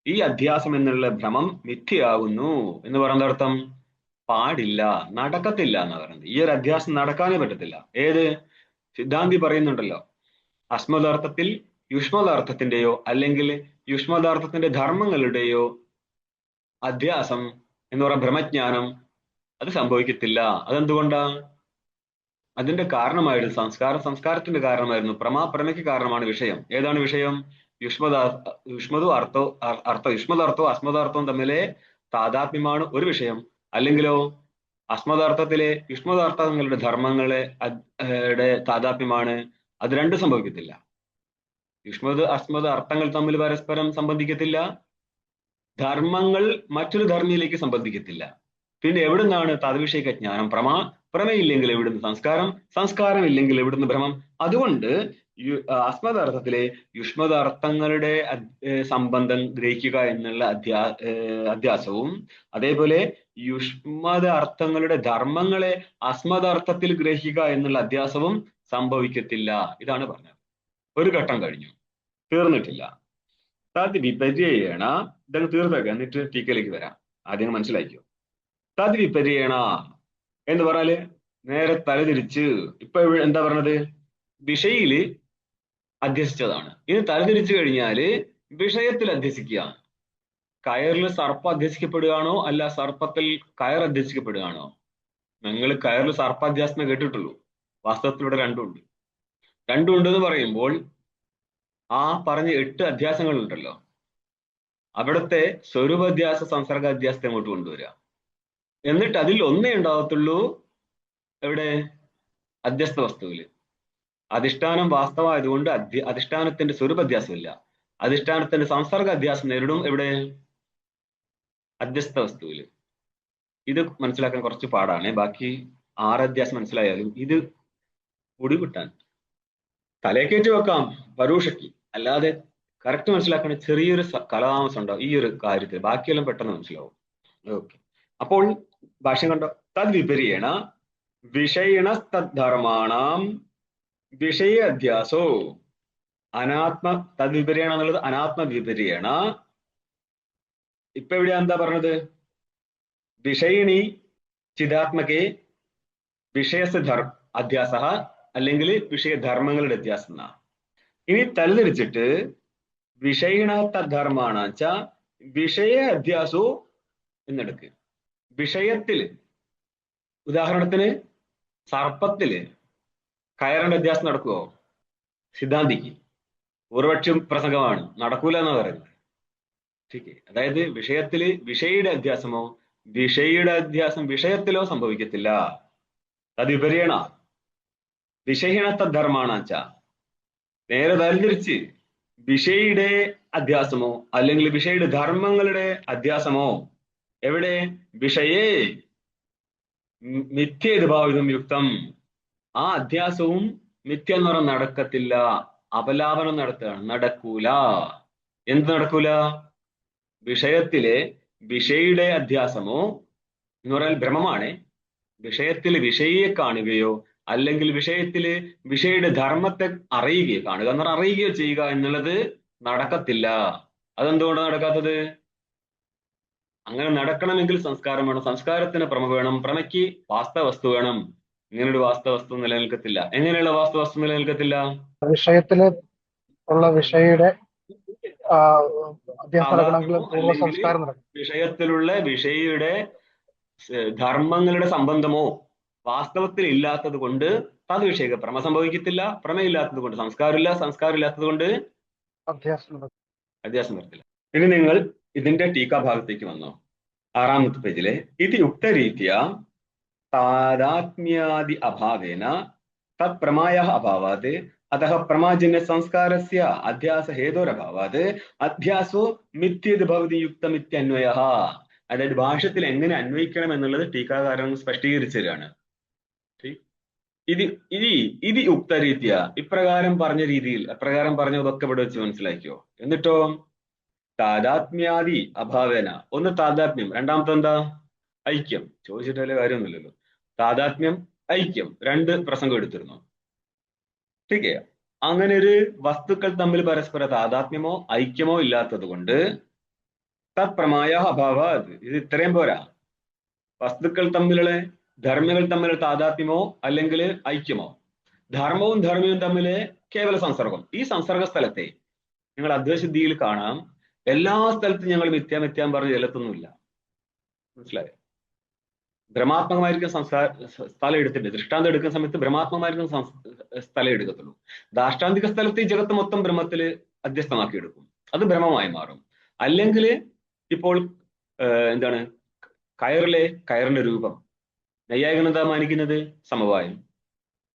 ഈ അധ്യാസം എന്നുള്ള ഭ്രമം മിഥ്യയാകുന്നു എന്ന് പറയുന്ന അർത്ഥം പാടില്ല, നടക്കത്തില്ല എന്ന് പറയുന്നത്. ഈ ഒരു അധ്യാസം നടക്കാനേ പറ്റത്തില്ല. ഏത്? സിദ്ധാന്തി പറയുന്നുണ്ടല്ലോ, അസ്മദാർത്ഥത്തിൽ യുഷ്മദാർത്ഥത്തിന്റെയോ അല്ലെങ്കിൽ യുഷ്മദാർത്ഥത്തിന്റെ ധർമ്മങ്ങളുടെയോ അധ്യാസം എന്ന് പറയുന്ന ഭ്രമജ്ഞാനം അത് സംഭവിക്കത്തില്ല. അതെന്തുകൊണ്ടാ? അതിന്റെ കാരണമായിരുന്നു സംസ്കാരത്തിന്റെ കാരണമായിരുന്നു. പ്രമയ്ക്ക് കാരണമാണ് വിഷയം. ഏതാണ് വിഷയം? യുഷ്മദാർത്ഥവും അസ്മദാർത്ഥവും തമ്മിലെ താദാത്മ്യമാണ് ഒരു വിഷയം. അല്ലെങ്കിലോ അസ്മദാർത്ഥത്തിലെ യുഷ്മദാർത്ഥങ്ങളുടെ ധർമ്മങ്ങളെ താദാത്മ്യമാണ്. അത് രണ്ടും സംഭവിക്കത്തില്ല. അസ്മദ് അർത്ഥങ്ങൾ തമ്മിൽ പരസ്പരം സംബന്ധിക്കത്തില്ല, ധർമ്മങ്ങൾ മറ്റൊരു ധർമ്മിയിലേക്ക് സംബന്ധിക്കത്തില്ല. പിന്നെ എവിടുന്നാണ് തദ്വിഷയക ജ്ഞാനം? പ്രമയില്ലെങ്കിൽ എവിടുന്ന് സംസ്കാരം ഇല്ലെങ്കിൽ എവിടുന്ന് ഭ്രമം? അതുകൊണ്ട് അസ്മദാർത്ഥത്തിലെ യുഷ്മദാർത്ഥങ്ങളുടെ സംബന്ധം ഗ്രഹിക്കുക എന്നുള്ള അധ്യാസവും അതേപോലെ യുഷ്മദ അർത്ഥങ്ങളുടെ ധർമ്മങ്ങളെ അസ്മദാർത്ഥത്തിൽ ഗ്രഹിക്കുക എന്നുള്ള അധ്യാസവും സംഭവിക്കത്തില്ല. ഇതാണ് പറഞ്ഞത്. ഒരു ഘട്ടം കഴിഞ്ഞു, തീർന്നിട്ടില്ല. തദ് വിപര്യേണ, ഇതങ്ങ് തീർത്തേക്കാം, എന്നിട്ട് ടീക്കയിലേക്ക് വരാം. ആദ്യം മനസ്സിലാക്കിയോ? തദ് വിപരീണ എന്ന് പറഞ്ഞാല് നേരെ തലതിരിച്ച്. ഇപ്പൊ എന്താ പറഞ്ഞത്? വിഷയില് അധ്യസിച്ചതാണ്. ഇനി തലതിരിച്ചു കഴിഞ്ഞാല് വിഷയത്തിൽ അധ്യസിക്കുക. കയറിൽ സർപ്പം അധ്യസിക്കപ്പെടുകയാണോ അല്ല സർപ്പത്തിൽ കയർ അധ്യസിക്കപ്പെടുകയാണോ? നിങ്ങൾ കയറിൽ സർപ്പാധ്യാസം കേട്ടിട്ടുള്ളൂ. വാസ്തവത്തിൽ ഇവിടെ രണ്ടുമുണ്ട്. രണ്ടുമുണ്ട് എന്ന് പറയുമ്പോൾ ആ പറഞ്ഞ 8 അധ്യാസങ്ങളുണ്ടല്ലോ, അവിടുത്തെ സ്വരൂപാധ്യാസ സംസർഗാധ്യാസത്തെ അങ്ങോട്ട് കൊണ്ടുവരിക. എന്നിട്ട് അതിൽ ഒന്നേ ഉണ്ടാവത്തുള്ളൂ എവിടെ? അധ്യസ്ഥ വസ്തുവില്. അധിഷ്ഠാനം വാസ്തവമായതുകൊണ്ട് അധിഷ്ഠാനത്തിന്റെ സ്വരൂപാധ്യാസമില്ല. അധിഷ്ഠാനത്തിന്റെ സംസർഗ അധ്യാസം നേരിടും എവിടെ? അധ്യസ്ഥ വസ്തുവില്. ഇത് മനസ്സിലാക്കാൻ കുറച്ച് പാടാണ്. ബാക്കി 6 അധ്യാസം മനസ്സിലായാലും ഇത് പൊടിവിട്ടാൻ തലേക്കേറ്റ് വെക്കാം പരൂഷയ്ക്ക്. അല്ലാതെ കറക്റ്റ് മനസ്സിലാക്കണ ചെറിയൊരു കലാതാമസം ഉണ്ടാവും ഈ ഒരു കാര്യത്തിൽ. ബാക്കിയെല്ലാം പെട്ടെന്ന് മനസ്സിലാവും. ഓക്കെ, അപ്പോൾ ഭാഷ്യം കണ്ടോ? തദ് വിപരീണ വിഷയിണസ്തദ്ധർമാണാം വിഷയ അധ്യാസോ അനാത്മ. തദ് വിപരീണ എന്നുള്ളത് അനാത്മ വിപരീണ. ഇപ്പൊ ഇവിടെ എന്താ പറഞ്ഞത്? വിഷയിണി ചിദാത്മകെ വിഷയസ് അധ്യാസ, അല്ലെങ്കിൽ വിഷയധർമ്മങ്ങളുടെ അധ്യാസം എന്നാ. ഇനി തലതിരിച്ചിട്ട് വിഷയിണ തദ്ധർമാണ വെച്ച വിഷയ അധ്യാസോ എന്നെടുക്ക്. വിഷയത്തില്, ഉദാഹരണത്തിന് സർപ്പത്തില് കയറിന്റെ അധ്യാസം നടക്കുവോ? സിദ്ധാന്തിക്ക് പൂർവപക്ഷം പ്രസംഗമാണ്, നടക്കൂല എന്നാ പറയുന്നത്. ठीक അതായത് വിഷയത്തില് വിഷയുടെ അധ്യാസമോ വിഷയുടെ അധ്യാസം വിഷയത്തിലോ സംഭവിക്കത്തില്ല. തദ്വിപരീണ വിഷയിണത്ത ധർമാണാച്ച. നേരെ തരംതിരിച്ച് വിഷയുടെ അധ്യാസമോ അല്ലെങ്കിൽ വിഷയുടെ ധർമ്മങ്ങളുടെ അധ്യാസമോ എവിടെ? വിഷയേ മിഥ്യേതുഭാവിതം യുക്തം. ആ അധ്യാസവും മിഥ്യ എന്ന് പറഞ്ഞാൽ നടക്കത്തില്ല, അപലാപനം നടത്തുകയാണ്, നടക്കൂല. എന്ത് നടക്കൂല? വിഷയത്തിലെ വിഷയുടെ അധ്യാസമോ എന്ന് പറഞ്ഞാൽ ഭ്രമമാണ്. വിഷയത്തിൽ വിഷയെ കാണുകയോ അല്ലെങ്കിൽ വിഷയത്തില് വിഷയുടെ ധർമ്മത്തെ അറിയുകയോ, കാണുക എന്ന് പറഞ്ഞാൽ അറിയുകയോ ചെയ്യുക എന്നുള്ളത് നടക്കത്തില്ല. അതെന്തുകൊണ്ടാണ് നടക്കാത്തത്? അങ്ങനെ നടക്കണമെങ്കിൽ സംസ്കാരം വേണം, സംസ്കാരത്തിന് പ്രമ വേണം, പ്രമയ്ക്ക് വാസ്തവസ്തു വേണം. ഇങ്ങനൊരു വാസ്തവസ്തു നിലനിൽക്കത്തില്ല. എങ്ങനെയുള്ള വാസ്തവസ്തു നിലനിൽക്കത്തില്ല? വിഷയത്തില് ഉള്ള വിഷയുടെ അധ്യാസം നടക്കണമെങ്കിൽ പൂർവ്വ അല്ലെങ്കിൽ സംസ്കാരം നടക്കണം. വിഷയത്തിലുള്ള വിഷയുടെ ധർമ്മങ്ങളുടെ സംബന്ധമോ വാസ്തവത്തിൽ ഇല്ലാത്തത് കൊണ്ട് അത് വിഷയ പ്രമ സംഭവിക്കത്തില്ല. പ്രമയില്ലാത്തത് കൊണ്ട് സംസ്കാരമില്ല, സംസ്കാരം ഇല്ലാത്തത് കൊണ്ട് അധ്യാസം വരത്തില്ല. ഇനി നിങ്ങൾ ഇതിന്റെ ടീക്കാഭാഗത്തേക്ക് വന്നോ. 6ാമത്തെ പേജിലെ ഇത് യുക്തരീത്യ താദാത്മ്യാദി അഭാവേന തത് പ്രമായ അഭാവാത് അതഃ പ്രമാജന്യ സംസ്കാരസ്യ അധ്യാസ ഹേതോരഭാവാത് അധ്യാസോ മിഥ്യത് ഭവതി യുക്തമിത്യന്വയ. അതായത് ഭാഷ്യത്തിൽ എങ്ങനെ അന്വയിക്കണം എന്നുള്ളത് ടീക്കാകാരൻ സ്പഷ്ടീകരിച്ചു തരികയാണ്. ഇത് യുക്തരീത്യ, ഇപ്രകാരം പറഞ്ഞ രീതിയിൽ, അപ്രകാരം പറഞ്ഞതൊക്കെ ഇവിടെ വെച്ച് മനസ്സിലാക്കിയോ. എന്നിട്ടോ താദാത്മ്യാദി അഭാവേന, ഒന്ന് താദാത്മ്യം, രണ്ടാമത്തെ എന്താ? ഐക്യം. ചോദിച്ചിട്ട് വലിയ കാര്യമൊന്നുമില്ലല്ലോ. താദാത്മ്യം, ഐക്യം, 2 പ്രസംഗം എടുത്തിരുന്നു. ठीक है. അങ്ങനെ ഒരു വസ്തുക്കൾ തമ്മിൽ പരസ്പര താദാത്മ്യമോ ഐക്യമോ ഇല്ലാത്തത് കൊണ്ട് തത്പ്രമായ അഭാവാത്, ഇത് ഇത്രയും പോരാ. വസ്തുക്കൾ തമ്മിലുള്ള ധർമ്മികൾ തമ്മിലുള്ള താദാത്മ്യമോ അല്ലെങ്കിൽ ഐക്യമോ, ധർമ്മവും ധർമ്മിയും തമ്മില് കേവല സംസർഗം. ഈ സംസർഗ സ്ഥലത്തെ നിങ്ങൾ അദ്വൈതസിദ്ധിയിൽ കാണാം. എല്ലാ സ്ഥലത്തും ഞങ്ങൾ മിഥ്യാൻ പറഞ്ഞ് ചെലുത്തൊന്നുമില്ല. മനസ്സിലായോ? ഭ്രമാത്മകമായിരിക്കും സ്ഥലം എടുത്തിട്ട്, ദൃഷ്ടാന്തം എടുക്കുന്ന സമയത്ത് ഭ്രമാത്മകമായിരിക്കും സ്ഥലം എടുക്കത്തുള്ളൂ. ദാഷ്ടാന്തിക സ്ഥലത്ത് ഈ ജഗത്ത് മൊത്തം ബ്രഹ്മത്തില് അധ്യസ്ഥമാക്കി എടുക്കും, അത് ഭ്രമമായി മാറും. അല്ലെങ്കിൽ ഇപ്പോൾ എന്താണ് കയറിന്റെ രൂപം നൈയായികൻ എന്താ മാനിക്കുന്നത്? സമവായം.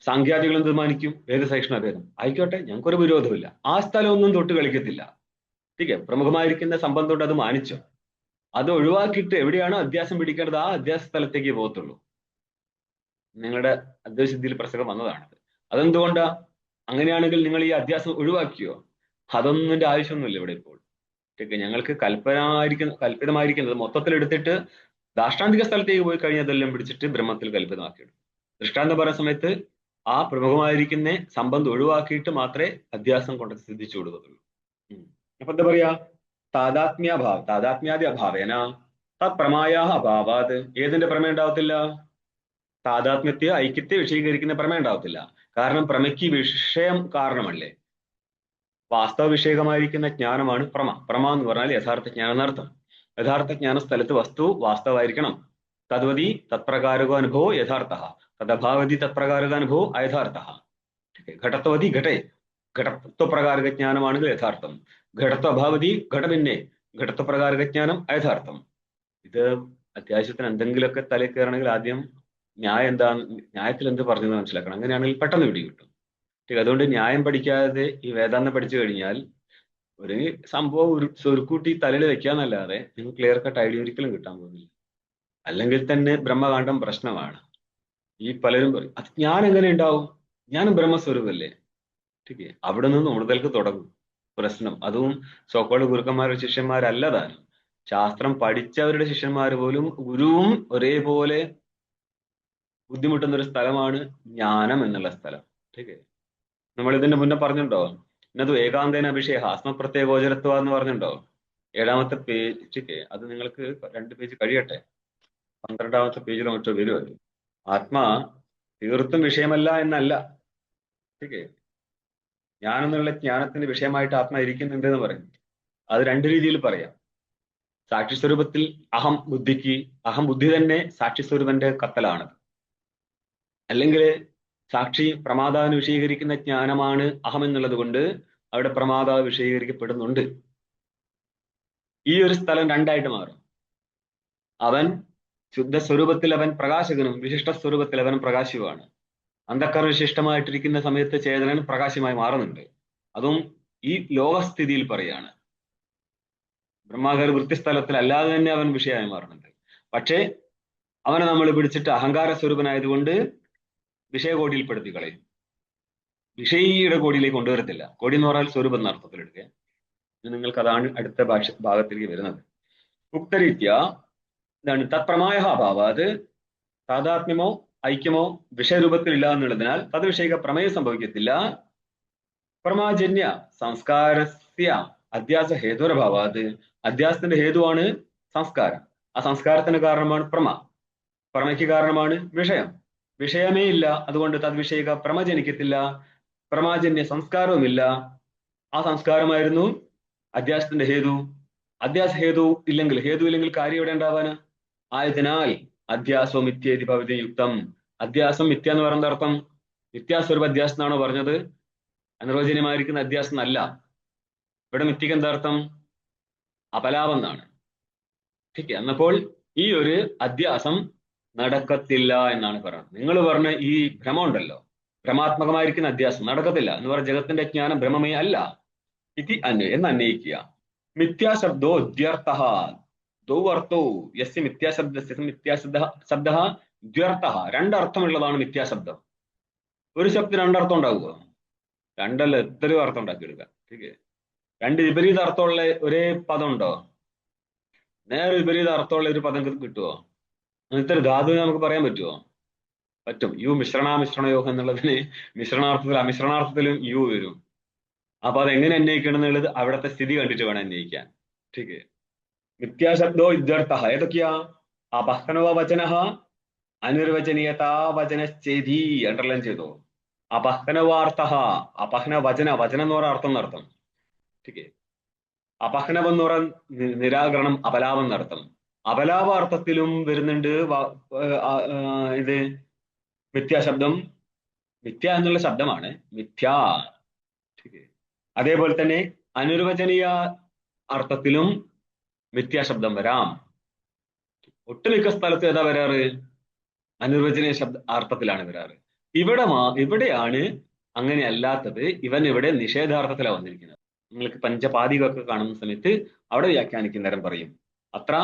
സാങ്ക്യാദികൾ എന്ത് മാനിക്കും? ഭേദസഹിഷ്ണുഭേദം. ആയിക്കോട്ടെ, ഞങ്ങൾക്കൊരു വിരോധമില്ല. ആ സ്ഥലം ഒന്നും തൊട്ട് കളിക്കത്തില്ല. ठीक है. പ്രമുഖമായിരിക്കുന്ന സംബന്ധം കൊണ്ട് അത് മാനിച്ചോ. അത് ഒഴിവാക്കിയിട്ട് എവിടെയാണോ അധ്യാസം പിടിക്കേണ്ടത് ആ അധ്യാസ സ്ഥലത്തേക്ക് പോകത്തുള്ളൂ. നിങ്ങളുടെ അദ്വൈതസിദ്ധിയിൽ പ്രസംഗം വന്നതാണത്. അതെന്തുകൊണ്ടാ? അങ്ങനെയാണെങ്കിൽ നിങ്ങൾ ഈ അധ്യാസം ഒഴിവാക്കിയോ? അതൊന്നും ആവശ്യമൊന്നുമില്ല ഇവിടെ ഇപ്പോൾ. ठीक है. ഞങ്ങൾക്ക് കൽപ്പിതമായിരിക്കുന്നത് മൊത്തത്തിൽ എടുത്തിട്ട് ദാഷ്ടാന്തിക സ്ഥലത്തേക്ക് പോയി കഴിഞ്ഞാൽ അതെല്ലാം പിടിച്ചിട്ട് ബ്രഹ്മത്തിൽ കൽപ്പിതമാക്കിയെടുക്കും. ദൃഷ്ടാന്തം പറയുന്ന സമയത്ത് ആ പ്രമുഖമായിരിക്കുന്ന സംബന്ധം ഒഴിവാക്കിയിട്ട് മാത്രമേ അധ്യാസം കൊണ്ട് സിദ്ധിച്ചു കൊടുക്കത്തുള്ളൂ. അപ്പൊ എന്താ പറയാ? താദാത്മ്യാദി അഭാവേന തത്പ്രമായാഹ അഭാവാത് ഏതിന്റെ പ്രമേയം ഉണ്ടാവത്തില്ല? താദാത്മ്യത്തെ ഐക്യത്തെ വിശദീകരിക്കുന്ന പ്രമേയം ഉണ്ടാവത്തില്ല. കാരണം പ്രമയ്ക്ക് വിഷയം കാരണമല്ലേ. വാസ്തവ വിഷയകമായിരിക്കുന്ന ജ്ഞാനമാണ് പ്രമ. പ്രമ എന്ന് പറഞ്ഞാൽ യഥാർത്ഥ ജ്ഞാനം എന്നർത്ഥം. യഥാർത്ഥ ജ്ഞാന സ്ഥലത്ത് വസ്തു വാസ്തവമായിരിക്കണം. തദ്വതി തത്പ്രകാരക അനുഭവോ യഥാർത്ഥ, തദഭാവതി തത്പ്രകാരക അനുഭവോ അയഥാർത്ഥ. ഘടത്വതി ഘടേ, ഘടത്വപ്രകാരക ജ്ഞാനമാണെങ്കിൽ യഥാർത്ഥം. ഘടത്വ അഭാവതി ഘടഭിന്നെ, ഘടത്വപ്രകാരക ജ്ഞാനം അയഥാർത്ഥം. ഇത് അത്യാവശ്യത്തിന് എന്തെങ്കിലുമൊക്കെ തലയിൽ കയറണമെങ്കിൽ ആദ്യം ന്യായം എന്താന്ന്, ന്യായത്തിൽ എന്ത് പറഞ്ഞു മനസ്സിലാക്കണം. അങ്ങനെയാണെങ്കിൽ പെട്ടെന്ന് പിടികിട്ടും. അതുകൊണ്ട് ന്യായം പഠിക്കാതെ ഈ വേദാന്തം പഠിച്ചു കഴിഞ്ഞാൽ ഒരു സംഭവം സ്വരുക്കൂട്ടി തലയിൽ വെക്കാന്നല്ലാതെ നിങ്ങൾക്ക് ക്ലിയർ കട്ട് ഐഡിയ ഒരിക്കലും കിട്ടാൻ പോകുന്നില്ല. അല്ലെങ്കിൽ തന്നെ ബ്രഹ്മകാന്ഡം പ്രശ്നമാണ്. ഈ പലരും പറയും അത് ഞാൻ എങ്ങനെ ഉണ്ടാവും, ഞാൻ ബ്രഹ്മസ്വരൂപല്ലേ. ठीक അവിടെ നിന്ന് മുതൽക്ക് തുടങ്ങും പ്രശ്നം. അതും സോക്കോള് ഗുരുക്കന്മാരുടെ ശിഷ്യന്മാരല്ല താനും, ശാസ്ത്രം പഠിച്ചവരുടെ ശിഷ്യന്മാർ പോലും ഗുരുവും ഒരേപോലെ ബുദ്ധിമുട്ടുന്ന ഒരു സ്ഥലമാണ് ജ്ഞാനം എന്നുള്ള സ്ഥലം. ठीक നമ്മൾ ഇതിന്റെ മുന്നേ പറഞ്ഞിട്ടുണ്ടോ? ഇന്നത് ഏകാന്തേന അഭിഷേക ആത്മപ്രത്യേക ഗോചരത്വ എന്ന് പറഞ്ഞിട്ടുണ്ടോ? 7ാമത്തെ പേജ്. ठीक അത് നിങ്ങൾക്ക് 2 പേജ് കഴിയട്ടെ, 12ാമത്തെ പേജിലോ മറ്റോ വരുമല്ലോ. ആത്മാ തീർത്തും വിഷയമല്ല എന്നല്ല. ठीक ജ്ഞാനം എന്നുള്ള ജ്ഞാനത്തിന് വിഷയമായിട്ട് ആത്മാ ഇരിക്കുന്നുണ്ട് എന്ന് പറയും. അത് 2 രീതിയിൽ പറയാം. സാക്ഷി സ്വരൂപത്തിൽ അഹം ബുദ്ധിക്ക്, അഹം ബുദ്ധി തന്നെ സാക്ഷി സ്വരൂപന്റെ കത്തലാണ്. അല്ലെങ്കിൽ സാക്ഷി പ്രമാതാവിന് വിഷയീകരിക്കുന്ന ജ്ഞാനമാണ് അഹം എന്നുള്ളത് കൊണ്ട് അവിടെ പ്രമാതാവ് വിഷയീകരിക്കപ്പെടുന്നുണ്ട്. ഈ ഒരു സ്ഥലം 2ആയിട്ട് മാറും. അവൻ ശുദ്ധ സ്വരൂപത്തിൽ അവൻ പ്രകാശകനും വിശിഷ്ട സ്വരൂപത്തിൽ അവൻ പ്രകാശിയുമാണ്. അന്ധക്കരണ വിശിഷ്ടമായിട്ടിരിക്കുന്ന സമയത്ത് ചേതനൻ പ്രകാശമായി മാറുന്നുണ്ട്. അതും ഈ ലോകസ്ഥിതിയിൽ പറയാണ്. ബ്രഹ്മാകാര വൃത്തിസ്ഥലത്തിൽ അല്ലാതെ തന്നെ അവൻ വിഷയമായി മാറുന്നുണ്ട്. പക്ഷേ അവനെ നമ്മൾ പിടിച്ചിട്ട് അഹങ്കാര സ്വരൂപനായതുകൊണ്ട് വിഷയകോടിയിൽപ്പെടുത്തി കളയും. വിഷയിയുടെ കോടിയിലേക്ക് കൊണ്ടുവരത്തില്ല. കോടി എന്ന് പറഞ്ഞാൽ സ്വരൂപം എന്ന അർത്ഥത്തിലെടുക്കുക. നിങ്ങൾക്ക് അതാണ് അടുത്ത ഭാഗത്തിലേക്ക് വരുന്നത്. ഉക്തരീത്യ എന്താണ് തത്പ്രമായ അഭാവാത് താതാത്മ്യമോ ഐക്യമോ വിഷയരൂപത്തിലില്ല എന്നുള്ളതിനാൽ തദ്വിഷയിക പ്രമേയം സംഭവിക്കത്തില്ല. പ്രമാജന്യ സംസ്കാരസ്യ അധ്യാസ ഹേതുരഭാവാത് അധ്യാസത്തിന്റെ ഹേതുവാണ് സംസ്കാരം. ആ സംസ്കാരത്തിന് കാരണമാണ് പ്രമ. പ്രമയ്ക്ക് കാരണമാണ് വിഷയം. വിഷയമേ ഇല്ല, അതുകൊണ്ട് തദ്വിഷയിക പ്രമ ജനിക്കത്തില്ല. പ്രമാജന്യ സംസ്കാരവുമില്ല. ആ സംസ്കാരമായിരുന്നു അധ്യാസത്തിന്റെ ഹേതു. അധ്യാസ ഹേതു ഇല്ലെങ്കിൽ കാര്യം എവിടെ ഉണ്ടാവാന്? ആയതിനാൽ അധ്യാസവും മിഥ്യേതി ഭവതി യുക്തം. അധ്യാസം മിഥ്യ എന്ന് പറയുന്ന അർത്ഥം മിഥ്യാസ്വരൂപ അധ്യാസം എന്നാണോ പറഞ്ഞത്? അനിർവചനീയമായിരിക്കുന്ന അധ്യാസം എന്നല്ല. ഇവിടെ മിഥ്യക്ക് എന്താ അർത്ഥം? അപലാപം എന്നാണ്. ठीक എന്നപ്പോൾ ഈ ഒരു അധ്യാസം നടക്കത്തില്ല എന്നാണ് പറയുന്നത്. നിങ്ങൾ പറഞ്ഞ ഈ ഭ്രമം ഉണ്ടല്ലോ, ഭ്രമാത്മകമായിരിക്കുന്ന അധ്യാസം നടക്കത്തില്ല എന്ന് പറഞ്ഞ ജഗത്തിന്റെ ജ്ഞാനം ഭ്രമമേ അല്ല ഇതി എന്ന് അന്വയിക്കുക. മിഥ്യാശബ്ദോ ദ്വ്യർത്ഥ ദൗവർത്ഥോ യസ്യ മിഥ്യാശബ്ദ ദ്വ്യർത്ഥ. 2 അർത്ഥമുള്ളതാണ് മിഥ്യാശബ്ദം. ഒരു ശബ്ദത്തിന് 2 അർത്ഥം ഉണ്ടാവുക? 2 അല്ല, എത്രയോ അർത്ഥം ഉണ്ടാക്കിയെടുക്കാം. ठीक 2 വിപരീത അർത്ഥമുള്ള ഒരേ പദം ഉണ്ടോ? നേരെ വിപരീത അർത്ഥമുള്ള ഒരു പദം കിട്ടുമോ? അങ്ങനത്തെ ഒരു ധാതുവിനെ നമുക്ക് പറയാൻ പറ്റുമോ? പറ്റും. യു മിശ്രണാമിശ്രണയോ എന്നുള്ളതിന് മിശ്രണാർത്ഥത്തിലും അമിശ്രണാർത്ഥത്തിലും യു വരും. അപ്പൊ അത് എങ്ങനെ അന്വയിക്കണം എന്നുള്ളത് അവിടുത്തെ സ്ഥിതി കണ്ടിട്ട് വേണം അന്വയിക്കാൻ. ठीक മിഥ്യാശബ്ദോ ഇത്യർത്ഥ ഏതൊക്കെയാ? അപഹ്നവ വചന അനിർവചനീയതാ വചനശ്ചേതി. അണ്ടർലൈൻ ചെയ്തോ? അപഹ്നവാർത്ഥ, അപഹ്ന വചന, വചനം എന്ന് പറയുന്ന അർത്ഥം എന്നർത്ഥം. ठीक അപഹ്നവം എന്ന് പറയുന്ന നിരാകരണം, അപലാപം എന്നർത്ഥം. അപലാപാർത്ഥത്തിലും വരുന്നുണ്ട് ഇത് മിഥ്യാശബ്ദം. മിഥ്യ എന്നുള്ള ശബ്ദമാണ് മിഥ്യ. അതേപോലെ തന്നെ അനിർവചനീയ അർത്ഥത്തിലും മിഥ്യാശബ്ദം വരാം. ഒട്ടുമിക്ക സ്ഥലത്ത് ഏതാ വരാറ്? അനിർവചനീയ അർത്ഥത്തിലാണ് വരാറ്. ഇവിടെയാണ് അങ്ങനെ അല്ലാത്തത്. ഇവൻ ഇവിടെ നിഷേധാർത്ഥത്തിലാണ് വന്നിരിക്കുന്നത്. നിങ്ങൾക്ക് പഞ്ചപാദികളൊക്കെ കാണുന്ന സമയത്ത് അവിടെ വ്യാഖ്യാനിക്കുന്നേരം പറയും അത്ര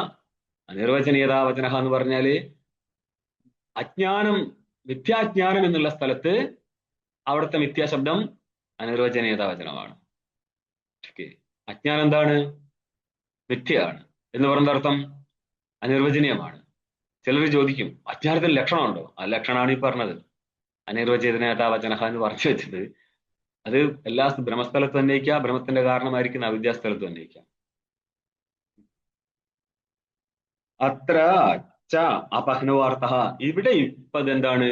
അനിർവചനീയതാ വചന എന്ന് പറഞ്ഞാല് അജ്ഞാനം, മിഥ്യാജ്ഞാനം എന്നുള്ള സ്ഥലത്ത് അവിടുത്തെ മിഥ്യാശബ്ദം അനിർവചനീയതാ വചനമാണ്. അജ്ഞാനം എന്താണ്? മിഥ്യയാണ് എന്ന് പറയുന്ന അർത്ഥം അനിർവചനീയമാണ്. ചിലർ ചോദിക്കും അജ്ഞാനത്തിന് ലക്ഷണമുണ്ടോ? ആ ലക്ഷണമാണ് ഈ പറഞ്ഞത്. അനിർവചനീയതാ വചന എന്ന് പറഞ്ഞു വെച്ചത് അത് എല്ലാ ബ്രഹ്മസ്ഥലത്തും അന്വയിക്കാം, ബ്രഹ്മത്തിന്റെ കാരണമായിരിക്കുന്ന അവിദ്യാസ്ഥലത്തും അന്വയിക്കാം. അത്ര ച അപഹ്നവാർത്ഥ, ഇവിടെ ഇപ്പൊ ഇതെന്താണ്?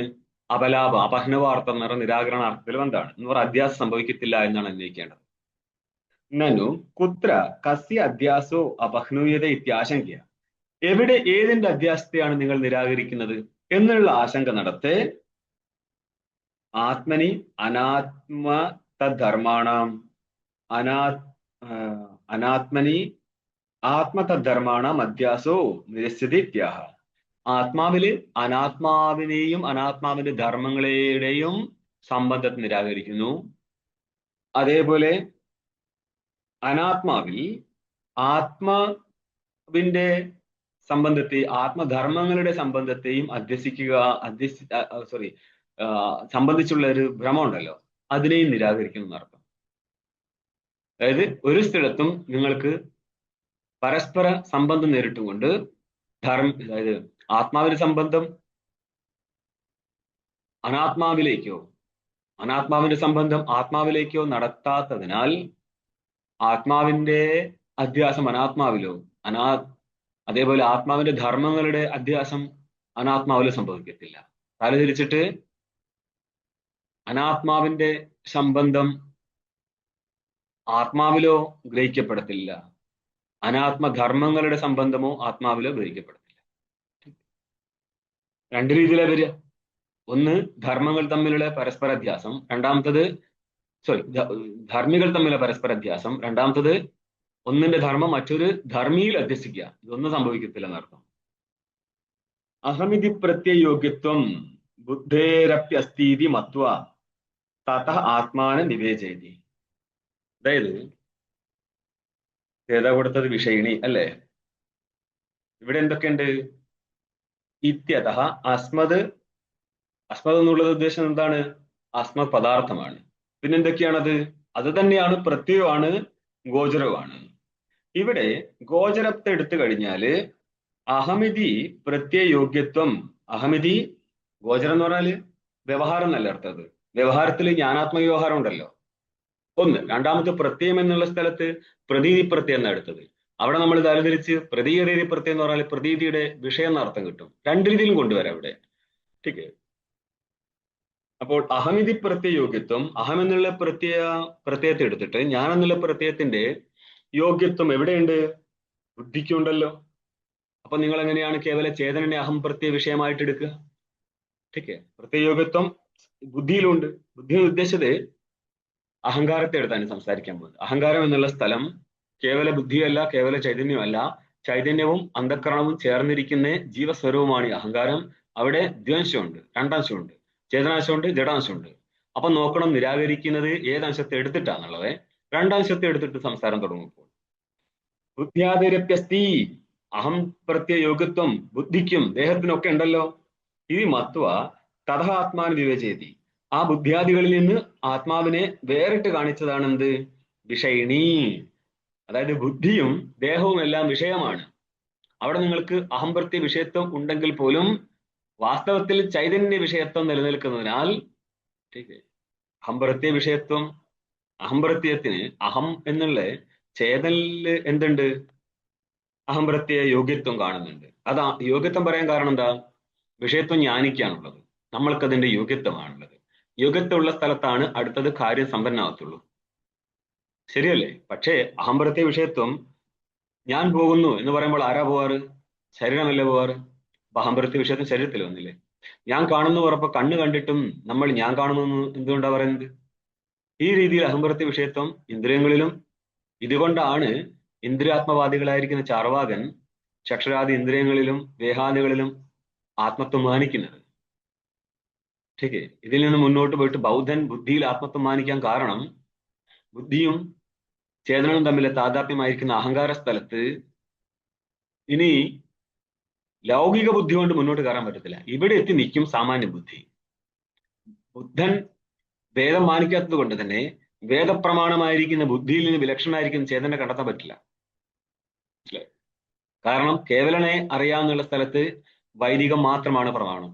അപഹ്നവാർത്ഥം എന്ന് പറഞ്ഞ നിരാകരണാർത്ഥത്തിൽ എന്താണ് എന്ന് പറഞ്ഞാൽ അധ്യാസം സംഭവിക്കത്തില്ല എന്നാണ് അന്വയിക്കേണ്ടത്. നനു കുത്ര കസ്യ അധ്യാസോ അപഹ്നൂയത ഇത്യാശങ്ക, എവിടെ ഏതിന്റെ അധ്യാസത്തെയാണ് നിങ്ങൾ നിരാകരിക്കുന്നത് എന്നുള്ള ആശങ്ക നടത്തെ ആത്മനി അനാത്മ തദ്ധർമാണാം അനാ അനാത്മനി ആത്മതദ്ധർമാണാം അധ്യാസോ നിരസ്യതി ഇത്യാഹ. ആത്മാവില് അനാത്മാവിനെയും അനാത്മാവിന്റെ ധർമ്മങ്ങളുടെയും സംബന്ധത്തെ നിരാകരിക്കുന്നു. അതേപോലെ അനാത്മാവിൽ ആത്മാവിന്റെ സംബന്ധത്തെ, ആത്മധർമ്മങ്ങളുടെ സംബന്ധത്തെയും സംബന്ധിച്ചുള്ള ഒരു ഭ്രമം ഉണ്ടല്ലോ, അതിനെയും നിരാകരിക്കുന്നു എന്നർത്ഥം. അതായത് ഒരു സ്ഥലത്തും നിങ്ങൾക്ക് പരസ്പര സംബന്ധം നേരിട്ടുകൊണ്ട് അതായത് ആത്മാവിന്റെ സംബന്ധം അനാത്മാവിലേക്കോ അനാത്മാവിന്റെ സംബന്ധം ആത്മാവിലേക്കോ നടത്താത്തതിനാൽ ആത്മാവിന്റെ അധ്യാസം അനാത്മാവിലോ അതേപോലെ ആത്മാവിന്റെ ധർമ്മങ്ങളുടെ അധ്യാസം അനാത്മാവിലോ സംഭവിക്കത്തില്ല. തലതിരിച്ചിട്ട് അനാത്മാവിന്റെ സംബന്ധം ആത്മാവിലോ ഗ്രഹിക്കപ്പെടത്തില്ല, അനാത്മധർമ്മങ്ങളുടെ സംബന്ധമോ ആത്മാവിലോ ഗ്രഹിക്കപ്പെടത്തില്ല. രണ്ട് രീതിയിലാ വരിക. ഒന്ന് ധർമ്മങ്ങൾ തമ്മിലുള്ള പരസ്പര അധ്യാസം, ധർമ്മികൾ തമ്മിലുള്ള പരസ്പര അധ്യാസം. രണ്ടാമത്തത് ഒന്നിന്റെ ധർമ്മം മറ്റൊരു ധർമ്മിയിൽ അധ്യസിക്കുക. ഇതൊന്നും സംഭവിക്കത്തില്ല എന്നർത്ഥം. അഹമിതി പ്രത്യയോഗ്യത്വം ബുദ്ധേരപ്യസ്തീതി മത്വ തതഃ ആത്മാന നിവേചയതി. അതായത് ഏതാ കൊടുത്തത്? വിഷയിണി അല്ലേ? ഇവിടെ എന്തൊക്കെയുണ്ട്? ഇത്യതഃ അസ്മത് എന്നുള്ളത് ഉദ്ദേശം എന്താണ്? അസ്മത് പദാർത്ഥമാണ്. പിന്നെന്തൊക്കെയാണത്? അത് തന്നെയാണ്, പ്രത്യയമാണ്, ഗോചരവുമാണ്. ഇവിടെ ഗോചരത്തെ എടുത്തു കഴിഞ്ഞാല് അഹമിതി പ്രത്യയോഗ്യത്വം, അഹമിതി ഗോചരം എന്ന് പറഞ്ഞാല് വ്യവഹാരം എന്നല്ല അർത്ഥത്. വ്യവഹാരത്തിൽ ജ്ഞാനാത്മക വ്യവഹാരം ഉണ്ടല്ലോ, ഒന്ന്. രണ്ടാമത്തെ പ്രത്യയം എന്നുള്ള സ്ഥലത്ത് പ്രതീതി പ്രത്യയം എന്നാണ് എടുത്തത്. അവിടെ നമ്മൾ തലതിരിച്ച് പ്രതീതി പ്രത്യയം എന്ന് പറഞ്ഞാൽ പ്രതീതിയുടെ വിഷയം എന്ന അർത്ഥം കിട്ടും. രണ്ട് രീതിയിലും കൊണ്ടുവരാം ഇവിടെ. ठीक അപ്പോൾ അഹമിതി പ്രത്യയോഗ്യത്വം, അഹം എന്നുള്ള പ്രത്യയത്തെ എടുത്തിട്ട് ഞാൻ എന്നുള്ള പ്രത്യയത്തിന്റെ യോഗ്യത്വം എവിടെയുണ്ട്? ബുദ്ധിക്കുണ്ടല്ലോ. അപ്പൊ നിങ്ങൾ എങ്ങനെയാണ് കേവല ചേതനനെ അഹം പ്രത്യയ വിഷയമായിട്ട് എടുക്കുക? പ്രത്യയോഗ്യത്വം ബുദ്ധിയിലുണ്ട്. ബുദ്ധി ഉദ്ദേശിച്ചത് അഹങ്കാരത്തെ എടുത്താണ് സംസാരിക്കാൻ പോകുന്നത്. അഹങ്കാരം എന്നുള്ള സ്ഥലം കേവല ബുദ്ധിയല്ല, കേവല ചൈതന്യമല്ല. ചൈതന്യവും അന്ധക്കരണവും ചേർന്നിരിക്കുന്ന ജീവസ്വരവുമാണ് ഈ അഹങ്കാരം. അവിടെ ദ്വംശമുണ്ട്, രണ്ടംശമുണ്ട്, ചേതനാംശമുണ്ട്, ജഡാംശമുണ്ട്. അപ്പൊ നോക്കണം, നിരാകരിക്കുന്നത് ഏതംശത്തെ എടുത്തിട്ടാന്നുള്ളത്. രണ്ടംശത്തെ എടുത്തിട്ട് സംസാരം തുടങ്ങുമ്പോൾ ബുദ്ധ്യാതിരപ്യസ്തി, അഹം പ്രത്യയോഗ്യത്വം ബുദ്ധിക്കും ദേഹത്തിനൊക്കെ ഉണ്ടല്ലോ. ഇത് മത്വ തഥ ആത്മാന വിവേചയതി, ആ ബുദ്ധിയാദികളിൽ നിന്ന് ആത്മാവിനെ വേറിട്ട് കാണിച്ചതാണ് എന്ത്? വിഷയിണി. അതായത് ബുദ്ധിയും ദേഹവും എല്ലാം വിഷയമാണ്. അവിടെ നിങ്ങൾക്ക് അഹംപ്രത്യ വിഷയത്വം ഉണ്ടെങ്കിൽ പോലും വാസ്തവത്തിൽ ചൈതന്യ വിഷയത്വം നിലനിൽക്കുന്നതിനാൽ അഹംപ്രത്യ വിഷയത്വം, അഹംപ്രത്യത്തിന് അഹം എന്നുള്ള ചേതനില് എന്തുണ്ട്? അഹംപ്രത്യ യോഗ്യത്വം കാണുന്നുണ്ട്. അത് യോഗ്യത്വം പറയാൻ കാരണം എന്താ? വിഷയത്വം ജ്ഞാനിക്കാനുള്ളത്, നമ്മൾക്കതിന്റെ യോഗ്യത്വമാണുള്ളത്. യോഗ്യത്വമുള്ള സ്ഥലത്താണ് അടുത്തത് കാര്യം സമ്പന്നാവത്തുള്ളൂ. ശരിയല്ലേ? പക്ഷേ അഹംപ്രത്യ വിഷയത്വം, ഞാൻ പോകുന്നു എന്ന് പറയുമ്പോൾ ആരാ പോവാറ്? ശരീരമല്ലേ പോവാറ്. അപ്പൊ അഹംപ്രത്യ വിഷയത്വം ശരീരത്തിൽ വന്നില്ലേ? ഞാൻ കാണുന്നു പറഞ്ഞപ്പോ കണ്ണ് കണ്ടിട്ടും നമ്മൾ ഞാൻ കാണുന്നു എന്തുകൊണ്ടാ പറയുന്നത്? ഈ രീതിയിൽ അഹംപ്രത്യ വിഷയത്വം ഇന്ദ്രിയങ്ങളിലും. ഇതുകൊണ്ടാണ് ഇന്ദ്രിയാത്മവാദികളായിരിക്കുന്ന ചാർവാകൻ ചക്ഷരാദി ഇന്ദ്രിയങ്ങളിലും ദേഹാദികളിലും ആത്മത്വം മാനിക്കുന്നത്. ഇതിൽ നിന്ന് മുന്നോട്ട് പോയിട്ട് ബൗദ്ധൻ ബുദ്ധിയിൽ ആത്മത്വം മാനിക്കാൻ കാരണം, ബുദ്ധിയും ചേതനവും തമ്മിലെ താതാത്മ്യമായിരിക്കുന്ന അഹങ്കാര സ്ഥലത്ത് ഇനി ലൗകിക ബുദ്ധി കൊണ്ട് മുന്നോട്ട് കയറാൻ പറ്റത്തില്ല. ഇവിടെ എത്തി നിൽക്കും സാമാന്യ ബുദ്ധി. ബുദ്ധൻ വേദം മാനിക്കാത്തത് കൊണ്ട് തന്നെ വേദപ്രമാണമായിരിക്കുന്ന ബുദ്ധിയിൽ നിന്ന് വിലക്ഷണമായിരിക്കുന്ന ചേതന കണ്ടെത്താൻ പറ്റില്ല. കാരണം കേവലനെ അറിയാവുന്ന സ്ഥലത്ത് വൈദികം മാത്രമാണ് പ്രമാണം.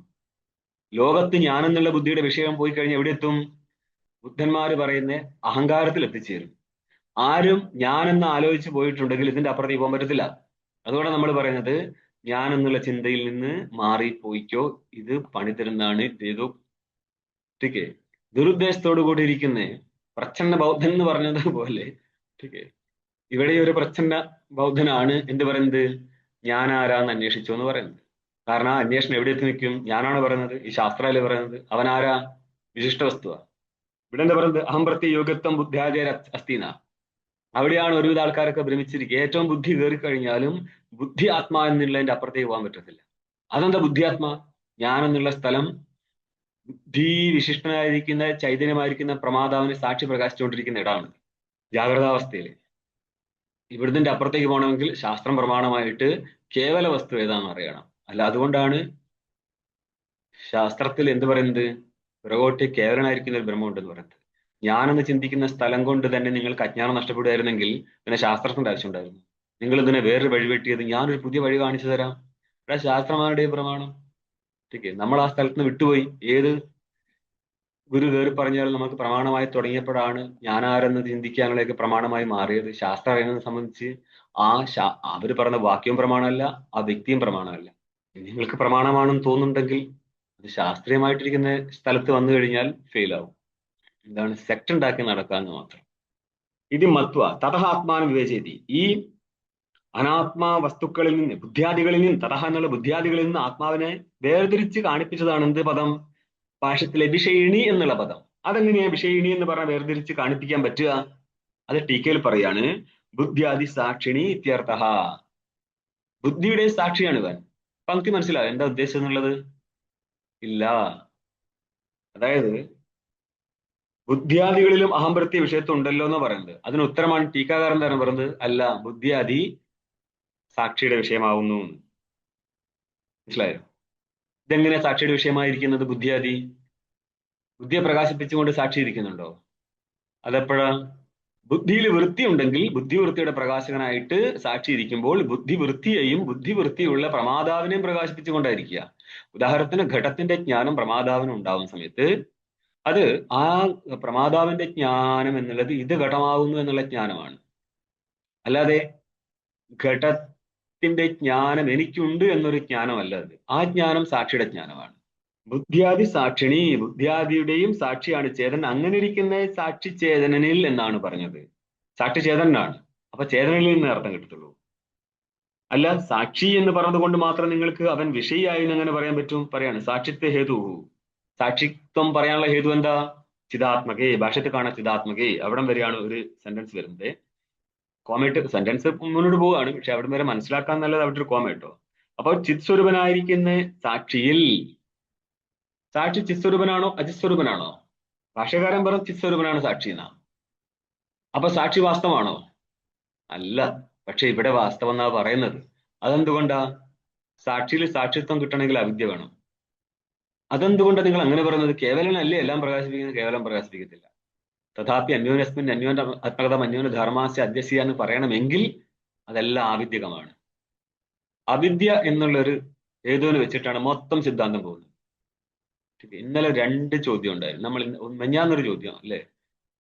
ലോകത്ത് ഞാനെന്നുള്ള ബുദ്ധിയുടെ വിഷയം പോയി കഴിഞ്ഞാൽ എവിടെ എത്തും? ബുദ്ധന്മാര് പറയുന്ന അഹങ്കാരത്തിൽ എത്തിച്ചേരും. ആരും ഞാനെന്ന് ആലോചിച്ച് പോയിട്ടുണ്ടെങ്കിൽ ഇതിന്റെ അപ്പുറത്തേക്ക് പോകാൻ പറ്റത്തില്ല. അതുകൊണ്ട് നമ്മൾ പറയുന്നത് ഞാൻ എന്നുള്ള ചിന്തയിൽ നിന്ന് മാറിപ്പോയിക്കോ, ഇത് പണി തരുന്നതാണ് ചെയ്തു. ठीक है, ദുരുദ്ദേശത്തോടു കൂടി ഇരിക്കുന്ന പ്രച്ഛന്ന ബൗദ്ധൻ എന്ന് പറഞ്ഞത് പോലെ, ठीक है, ഇവിടെ ഒരു പ്രച്ഛന്ന ബൗദ്ധനാണ് എന്ത് പറയുന്നത്, ഞാൻ ആരാന്ന് അന്വേഷിച്ചു എന്ന് പറയുന്നത്. കാരണം ആ അന്വേഷണം എവിടെ എത്തി നിൽക്കും? ഞാനാണ് പറയുന്നത്, ഈ ശാസ്ത്രമല്ലേ പറയുന്നത്. അവൻ ആരാ? വിശിഷ്ട വസ്തുവാ. ഇവിടെ എന്താ പറയുന്നത്? അഹം പ്രത്യ യോഗത്വം ബുദ്ധ്യാചേര അസ്ഥീന. അവിടെയാണ് ഒരുവിധ ആൾക്കാരൊക്കെ ഭ്രമിച്ചിരിക്കുക. ഏറ്റവും ബുദ്ധി കയറി കഴിഞ്ഞാലും ബുദ്ധി ആത്മാ എന്നുള്ളതിന്റെ അപ്പുറത്തേക്ക് പോകാൻ പറ്റത്തില്ല. അതെന്താ ബുദ്ധിയാത്മാ? ഞാൻ എന്നുള്ള സ്ഥലം ബുദ്ധി വിശിഷ്ടനായിരിക്കുന്ന ചൈതന്യമായിരിക്കുന്ന പ്രമാതാവിന് സാക്ഷി പ്രകാശിച്ചുകൊണ്ടിരിക്കുന്ന ഇടമാണ് ജാഗ്രതാവസ്ഥയിൽ. ഇവിടുത്തെ അപ്പുറത്തേക്ക് പോകണമെങ്കിൽ ശാസ്ത്രം പ്രമാണമായിട്ട് കേവല വസ്തു ഏതാണെന്ന് അറിയണം. അല്ല, അതുകൊണ്ടാണ് ശാസ്ത്രത്തിൽ എന്ത് പറയുന്നത്, പിറകോട്ട് കേവലനായിരിക്കുന്ന ഒരു ബ്രഹ്മം ഉണ്ടെന്ന് പറയുന്നത്. ഞാനെന്ന് ചിന്തിക്കുന്ന സ്ഥലം കൊണ്ട് തന്നെ നിങ്ങൾക്ക് അജ്ഞാനം നഷ്ടപ്പെടുമായിരുന്നെങ്കിൽ പിന്നെ ശാസ്ത്രത്തിന്റെ ആവശ്യം ഉണ്ടായിരുന്നു. നിങ്ങൾ ഇതിനെ വേറൊരു വഴി വെട്ടിയത്, ഞാനൊരു പുതിയ വഴി കാണിച്ചു തരാം, ഇവിടെ ശാസ്ത്രമാരുടെയും പ്രമാണം. ठीक है, നമ്മൾ ആ സ്ഥലത്ത് നിന്ന് വിട്ടുപോയി. ഏത് ഗുരു കയറി പറഞ്ഞാലും നമുക്ക് പ്രമാണമായി തുടങ്ങിയപ്പോഴാണ് ഞാനാരെന്ന് ചിന്തിക്കാനുള്ളതൊക്കെ പ്രമാണമായി മാറിയത്. ശാസ്ത്രം അറിയുന്നതിനെ സംബന്ധിച്ച് അവര് പറഞ്ഞ വാക്യവും പ്രമാണമല്ല, ആ വ്യക്തിയും പ്രമാണമല്ല. നിങ്ങൾക്ക് പ്രമാണമാണെന്ന് തോന്നുന്നുണ്ടെങ്കിൽ അത് ശാസ്ത്രീയമായിട്ടിരിക്കുന്ന സ്ഥലത്ത് വന്നു കഴിഞ്ഞാൽ ഫെയിൽ ആവും. എന്താണ്? സെക്ട് ഉണ്ടാക്കി നടക്കാന്ന് മാത്രം. ഇത് മത്വ തതഹ ആത്മാനം വിവേചയതി. ഈ അനാത്മാ വസ്തുക്കളിൽ നിന്ന്, ബുദ്ധ്യാദികളിൽ നിന്ന്, തതഹ എന്നുള്ള ബുദ്ധ്യാദികളിൽ നിന്ന് ആത്മാവിനെ വേർതിരിച്ച് കാണിപ്പിച്ചതാണ് എന്ത് പദം? ഭാഷ്യത്തിലെ വിഷയിണി എന്നുള്ള പദം. അതെങ്ങനെയാ വിഷയിണി എന്ന് പറഞ്ഞാൽ വേർതിരിച്ച് കാണിപ്പിക്കാൻ പറ്റുക? അത് ടീക്കയിൽ പറയാണ്, ബുദ്ധ്യാദി സാക്ഷിണി ഇത്യർത്ഥ. ബുദ്ധിയുടെ സാക്ഷിയാണ് ഇവൻ. പങ്ക്തി മനസ്സിലാവും എന്താ ഉദ്ദേശം എന്നുള്ളത്? ഇല്ല. അതായത് ബുദ്ധ്യാദികളിലും അഹംപ്രത്യ വിഷയത്വം ഉണ്ടല്ലോ എന്ന് പറയുന്നത്. അതിന് ഉത്തരമാണ് ടീക്കാകാരൻ തന്നെ പറയുന്നത്, അല്ല, ബുദ്ധ്യാദി സാക്ഷിയുടെ വിഷയമാവുന്നു. മനസ്സിലായോ? ഇതെങ്ങനെ സാക്ഷിയുടെ വിഷയമായിരിക്കുന്നത്? ബുദ്ധിയാദി ബുദ്ധിയെ പ്രകാശിപ്പിച്ചുകൊണ്ട് സാക്ഷി ഇരിക്കുന്നുണ്ടോ? അതെപ്പോഴാ? ബുദ്ധിയിൽ വൃത്തി ഉണ്ടെങ്കിൽ ബുദ്ധിവൃത്തിയുടെ പ്രകാശകനായിട്ട് സാക്ഷി ഇരിക്കുമ്പോൾ ബുദ്ധിവൃത്തിയെയും ബുദ്ധിവൃത്തിയുള്ള പ്രമാതാവിനെയും പ്രകാശിപ്പിച്ചുകൊണ്ടായിരിക്കുക. ഉദാഹരണത്തിന് ഘടത്തിന്റെ ജ്ഞാനം പ്രമാതാവിന് ഉണ്ടാവുന്ന സമയത്ത് അത് ആ പ്രമാതാവിന്റെ ജ്ഞാനം എന്നുള്ളത് ഇത് ഘടമാവുന്നു എന്നുള്ള ജ്ഞാനമാണ്. അല്ലാതെ ഘടത്തിന്റെ ജ്ഞാനം എനിക്കുണ്ട് എന്നൊരു ജ്ഞാനമല്ല അത്. ആ ജ്ഞാനം സാക്ഷിയുടെ ജ്ഞാനമാണ്. ബുദ്ധ്യാദി സാക്ഷിണി, ബുദ്ധ്യാദിയുടെയും സാക്ഷിയാണ് ചേതൻ. അങ്ങനെ ഇരിക്കുന്ന സാക്ഷി ചേതനനിൽ എന്നാണ് പറഞ്ഞത്. സാക്ഷി ചേതനാണ്. അപ്പൊ ചേതനനിൽ നിന്ന് അർത്ഥം കിട്ടത്തുള്ളൂ. അല്ല, സാക്ഷി എന്ന് പറഞ്ഞത് കൊണ്ട് മാത്രം നിങ്ങൾക്ക് അവൻ വിഷയിയായി എന്ന് അങ്ങനെ പറയാൻ പറ്റും? പറയാണ് സാക്ഷിത്വ ഹേതു. സാക്ഷിത്വം പറയാനുള്ള ഹേതു എന്താ? ചിതാത്മകേ. ഭാഷ്യത്തിൽ കാണാൻ ചിതാത്മകേ. അവിടം വരെയാണ് ഒരു സെന്റൻസ് വരുന്നത്. കോമയിട്ട് സെന്റൻസ് മുന്നോട്ട് പോവുകയാണ്, പക്ഷെ അവിടെ വരെ മനസ്സിലാക്കാൻ നല്ലത് അവിടെ ഒരു കോമ കേട്ടോ. അപ്പോൾ ചിത് സ്വരൂപനായിരിക്കുന്ന സാക്ഷിയിൽ, സാക്ഷി ചിസ്വരൂപനാണോ അജിസ്വരൂപനാണോ? ഭാഷകാരൻ പറഞ്ഞ ചിസ്വരൂപനാണ് സാക്ഷി എന്നാ. അപ്പൊ സാക്ഷി വാസ്തവമാണോ? അല്ല. പക്ഷെ ഇവിടെ വാസ്തവം എന്നാ പറയുന്നത്. അതെന്തുകൊണ്ടാ? സാക്ഷിയിൽ സാക്ഷിത്വം കിട്ടണമെങ്കിൽ അവിദ്യ വേണം. അതെന്തുകൊണ്ടാണ് നിങ്ങൾ അങ്ങനെ പറയുന്നത്? കേവലനല്ലേ എല്ലാം പ്രകാശിപ്പിക്കുന്നത്? കേവലം പ്രകാശിപ്പിക്കത്തില്ല. തഥാപി അന്യോന്യസ്മിൻ അന്യോന്യ ആത്മകഥം അന്യോന്യ ധർമാസ്യ അധ്യസ്യ എന്ന് പറയണമെങ്കിൽ അതെല്ലാം ആവിദ്യകമാണ്. അവിദ്യ എന്നുള്ളൊരു ഹേതുവിനെ വെച്ചിട്ടാണ് മൊത്തം സിദ്ധാന്തം പോകുന്നത്. ഇന്നലെ 2 ചോദ്യം ഉണ്ടായിരുന്നു. നമ്മൾ മെഞ്ഞാന്നൊരു ചോദ്യം അല്ലേ?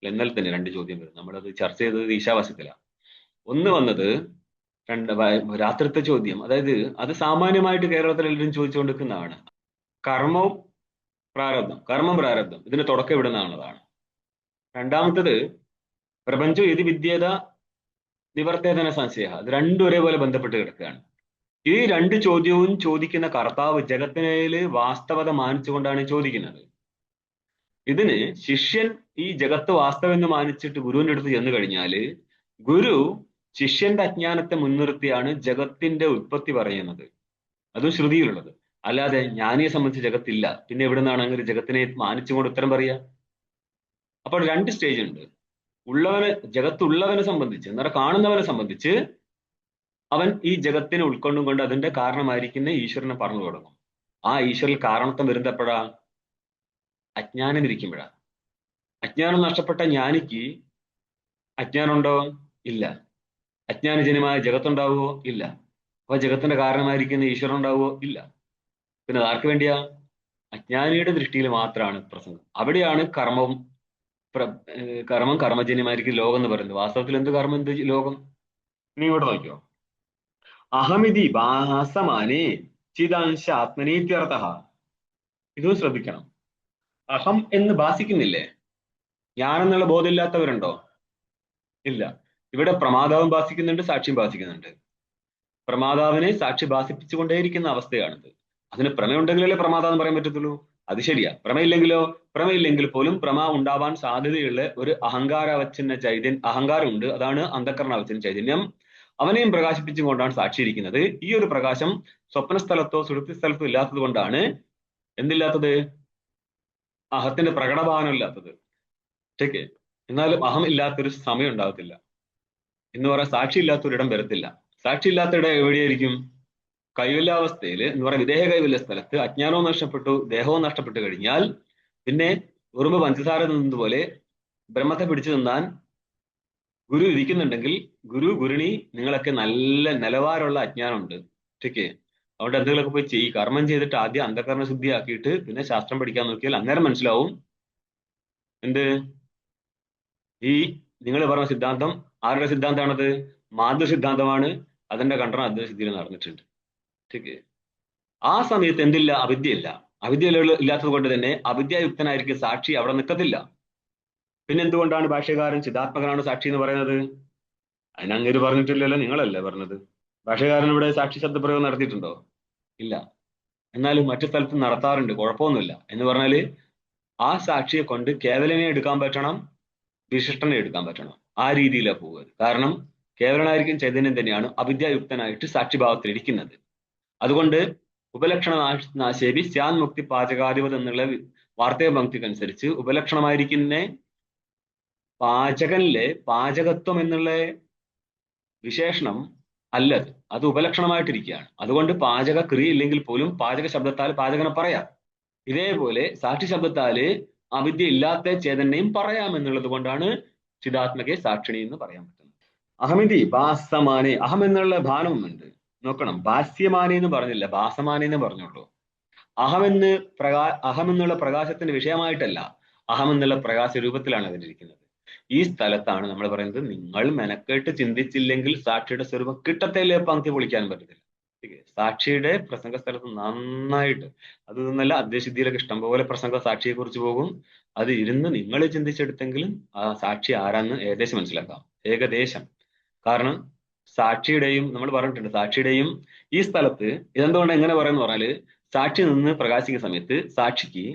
ഇന്നലെ തന്നെ 2 ചോദ്യം വരും. നമ്മളത് ചർച്ച ചെയ്തത് ഈശാവാസ്യത്തിലാണ്. ഒന്ന് വന്നത് രാത്രിത്തെ ചോദ്യം. അതായത് അത് സാമാന്യമായിട്ട് കേരളത്തിൽ എല്ലാവരും ചോദിച്ചുകൊണ്ടിരിക്കുന്നതാണ്. കർമ്മം പ്രാരബ്ധം ഇതിന്റെ തുടക്കം ഇവിടെ നിന്നാണതാണ്. രണ്ടാമത്തത് പ്രപഞ്ചം ഏത് വിദ്യേത നിവർത്തേതന സംശയ. അത് രണ്ടും ഒരേപോലെ ബന്ധപ്പെട്ട് കിടക്കുകയാണ്. ഈ 2 ചോദ്യവും ചോദിക്കുന്ന കർത്താവ് ജഗത്തിനേല് വാസ്തവത മാനിച്ചുകൊണ്ടാണ് ചോദിക്കുന്നത്. ഇതിന് ശിഷ്യൻ ഈ ജഗത്ത് വാസ്തവം എന്ന് മാനിച്ചിട്ട് ഗുരുവിന്റെ അടുത്ത് ചെന്ന് കഴിഞ്ഞാല് ഗുരു ശിഷ്യന്റെ അജ്ഞാനത്തെ മുൻനിർത്തിയാണ് ജഗത്തിന്റെ ഉത്പത്തി പറയുന്നത്. അതും ശ്രുതിയിലുള്ളത്. അല്ലാതെ ജ്ഞാനിയെ സംബന്ധിച്ച് ജഗത്തില്ല, പിന്നെ എവിടെ നിന്നാണ് അങ്ങനെ ജഗത്തിനെ മാനിച്ചുകൊണ്ട് ഉത്തരം പറയുക? അപ്പോൾ 2 സ്റ്റേജ് ഉണ്ട്. ജഗത്തുള്ളവനെ സംബന്ധിച്ച്, എന്നാൽ കാണുന്നവനെ സംബന്ധിച്ച് അവൻ ഈ ജഗത്തിനെ ഉൾക്കൊണ്ടും കൊണ്ട് അതിന്റെ കാരണമായിരിക്കുന്ന ഈശ്വരനെ പറഞ്ഞു തുടങ്ങും. ആ ഈശ്വരൽ കാരണത്വം വരുന്നപ്പോഴാ? അജ്ഞാനം ഇരിക്കുമ്പോഴാ. അജ്ഞാനം നഷ്ടപ്പെട്ട ജ്ഞാനിക്ക് അജ്ഞാനം ഉണ്ടോ? ഇല്ല. അജ്ഞാനജന്യമായ ജഗത്തുണ്ടാവുമോ? ഇല്ല. അപ്പൊ ജഗത്തിന്റെ കാരണമായിരിക്കുന്ന ഈശ്വരൻ ഉണ്ടാവുമോ? ഇല്ല. പിന്നെ ആർക്ക് വേണ്ടിയാ? അജ്ഞാനിയുടെ ദൃഷ്ടിയിൽ മാത്രമാണ് പ്രസംഗം. അവിടെയാണ് കർമ്മം കർമ്മജന്യമായിരിക്കും ലോകം എന്ന് പറയുന്നത്. വാസ്തവത്തിൽ എന്ത് കർമ്മം, എന്ത് ലോകം? നീ ഇവിടെ നോക്കിയോ. അഹമിതി ഭാസമാനെ ചിദാംശ ആത്മനീത്യർത്ഥ. ഇതും ശ്രദ്ധിക്കണം. അഹം എന്ന് ഭാസിക്കുന്നില്ലേ? ഞാനെന്നുള്ള ബോധമില്ലാത്തവരുണ്ടോ? ഇല്ല. ഇവിടെ പ്രമാതാവും ഭാസിക്കുന്നുണ്ട്, സാക്ഷിയും ഭാസിക്കുന്നുണ്ട്. പ്രമാതാവിനെ സാക്ഷി ഭാസിപ്പിച്ചുകൊണ്ടേയിരിക്കുന്ന അവസ്ഥയാണിത്. അതിന് പ്രമേയുണ്ടെങ്കിലല്ലേ പ്രമാദം എന്ന് പറയാൻ പറ്റത്തുള്ളൂ. അത് ശരിയാ. പ്രമയില്ലെങ്കിലോ? പ്രമയില്ലെങ്കിൽ പോലും പ്രമ ഉണ്ടാവാൻ സാധ്യതയുള്ള ഒരു അഹങ്കാരാവച്ഛിന്ന അഹങ്കാരമുണ്ട്. അതാണ് അന്ധക്കരണാവച്ഛിന്ന ചൈതന്യം. അവനെയും പ്രകാശിപ്പിച്ചുകൊണ്ടാണ് സാക്ഷിയിരിക്കുന്നത്. ഈ ഒരു പ്രകാശം സ്വപ്നസ്ഥലത്തോ സുഷുപ്തി സ്ഥലത്തോ ഇല്ലാത്തത് കൊണ്ടാണ് എന്തില്ലാത്തത്? അഹത്തിന്റെ പ്രകടഭാവനം ഇല്ലാത്തത്. ശരിക്ക്. എന്നാലും അഹം ഇല്ലാത്തൊരു സമയം ഉണ്ടാകത്തില്ല എന്ന് പറയാൻ സാക്ഷി ഇല്ലാത്തൊരിടം വരത്തില്ല. സാക്ഷി ഇല്ലാത്തയിടം എവിടെയായിരിക്കും? കൈവല്യാവസ്ഥയിൽ എന്ന് പറയുന്ന വിദേഹ കൈവല്യ സ്ഥലത്ത് അജ്ഞാനവും നഷ്ടപ്പെട്ടു, ദേഹവും നഷ്ടപ്പെട്ടു കഴിഞ്ഞാൽ പിന്നെ ഉറുമ്പ് പഞ്ചസാര നിന്നതുപോലെ ബ്രഹ്മത്തെ പിടിച്ചു നിന്നാൻ ഗുരു ഇരിക്കുന്നുണ്ടെങ്കിൽ ഗുരുണി നിങ്ങളൊക്കെ നല്ല നിലവാരമുള്ള അജ്ഞാനമുണ്ട്. ശരിക്ക്. അതുകൊണ്ട് എന്തെങ്കിലുമൊക്കെ പോയി ചെയ്യും. കർമ്മം ചെയ്തിട്ട് ആദ്യം അന്ധകരണ ശുദ്ധിയാക്കിയിട്ട് പിന്നെ ശാസ്ത്രം പഠിക്കാൻ നോക്കിയാൽ അന്നേരം മനസ്സിലാവും എന്ത് ഈ നിങ്ങൾ പറഞ്ഞ സിദ്ധാന്തം ആരുടെ സിദ്ധാന്തമാണത്? മാധവ സിദ്ധാന്തമാണ്. അതിന്റെ ഖണ്ഡനം അദ്വൈതസിദ്ധിയിൽ നടന്നിട്ടുണ്ട്. ശരിക്ക്. ആ സമയത്ത് എന്തില്ല? അവിദ്യയില്ല. അവിദ്യ ഇല്ലാത്തത് കൊണ്ട് തന്നെ അവിദ്യായുക്തനായിരിക്കും സാക്ഷി അവിടെ നിൽക്കത്തില്ല. പിന്നെ എന്തുകൊണ്ടാണ് ഭാഷ്യകാരൻ ചിദാത്മകനാണ് സാക്ഷി എന്ന് പറയുന്നത്? അതിനങ്ങേര് പറഞ്ഞിട്ടില്ലല്ലോ, നിങ്ങളല്ലേ പറഞ്ഞത്. ഭാഷ്യകാരൻ ഇവിടെ സാക്ഷി ശബ്ദപ്രയോഗം നടത്തിയിട്ടുണ്ടോ? ഇല്ല. എന്നാലും മറ്റു സ്ഥലത്ത് നടത്താറുണ്ട്, കുഴപ്പമൊന്നുമില്ല. എന്ന് പറഞ്ഞാല് ആ സാക്ഷിയെ കൊണ്ട് കേവലനെ എടുക്കാൻ പറ്റണം, വിശിഷ്ടനെ എടുക്കാൻ പറ്റണം. ആ രീതിയിലാണ് പോവുക. കാരണം കേവലനായിരിക്കും ചൈതന്യം തന്നെയാണ് അവിദ്യായുക്തനായിട്ട് സാക്ഷിഭാവത്തിൽ ഇരിക്കുന്നത്. അതുകൊണ്ട് ഉപലക്ഷണ നാശേപി സ്യാൻ മുക്തി പാചകാധിപത് എന്നുള്ള വാർത്തക പങ്ക്തിക്കനുസരിച്ച് ഉപലക്ഷണമായിരിക്കുന്ന പാചകനിലെ പാചകത്വം എന്നുള്ള വിശേഷണം അല്ലത്. അത് ഉപലക്ഷണമായിട്ടിരിക്കുകയാണ്. അതുകൊണ്ട് പാചക ക്രിയ ഇല്ലെങ്കിൽ പോലും പാചക ശബ്ദത്താൽ പാചകനെ പറയാം. ഇതേപോലെ സാക്ഷി ശബ്ദത്താല് അവിദ്യ ഇല്ലാത്ത ചേതനെയും പറയാം എന്നുള്ളത് കൊണ്ടാണ് ചിദാത്മകെ സാക്ഷിണി എന്ന് പറയാൻ പറ്റുന്നത്. അഹമിതി ഭാസമാനെ, അഹം എന്നുള്ള ഭാനമുണ്ട്. നോക്കണം, ഭാസ്യമാനെ എന്ന് പറഞ്ഞില്ല, ഭാസമാനെ എന്ന് പറഞ്ഞുള്ളൂ. അഹം എന്നുള്ള പ്രകാശത്തിന്റെ വിഷയമായിട്ടല്ല, അഹം എന്നുള്ള പ്രകാശ രൂപത്തിലാണ് അതിലിരിക്കുന്നത്. ഈ സ്ഥലത്താണ് നമ്മൾ പറയുന്നത് നിങ്ങൾ മെനക്കെട്ട് ചിന്തിച്ചില്ലെങ്കിൽ സാക്ഷിയുടെ സ്വരൂപം കിട്ടത്തില്ലേ പങ്ക്തി പൊളിക്കാൻ പറ്റത്തില്ല. സാക്ഷിയുടെ പ്രസംഗ സ്ഥലത്ത് നന്നായിട്ട് അത് നിന്നല്ല അദ്വൈതസിദ്ധിയിലൊക്കെ ഇഷ്ടംപോലെ പ്രസംഗ സാക്ഷിയെ കുറിച്ച് പോകും. അത് ഇരുന്ന് നിങ്ങൾ ചിന്തിച്ചെടുത്തെങ്കിലും ആ സാക്ഷി ആരാന്ന് ഏകദേശം മനസ്സിലാക്കാം. ഏകദേശം. കാരണം സാക്ഷിയുടെയും നമ്മൾ പറഞ്ഞിട്ടുണ്ട്, സാക്ഷിയുടെയും ഈ സ്ഥലത്ത് ഇതെന്തുകൊണ്ട് എങ്ങനെ പറയുന്നു പറഞ്ഞാല് സാക്ഷി നിന്ന് പ്രകാശിക്കുന്ന സമയത്ത് സാക്ഷിക്ക്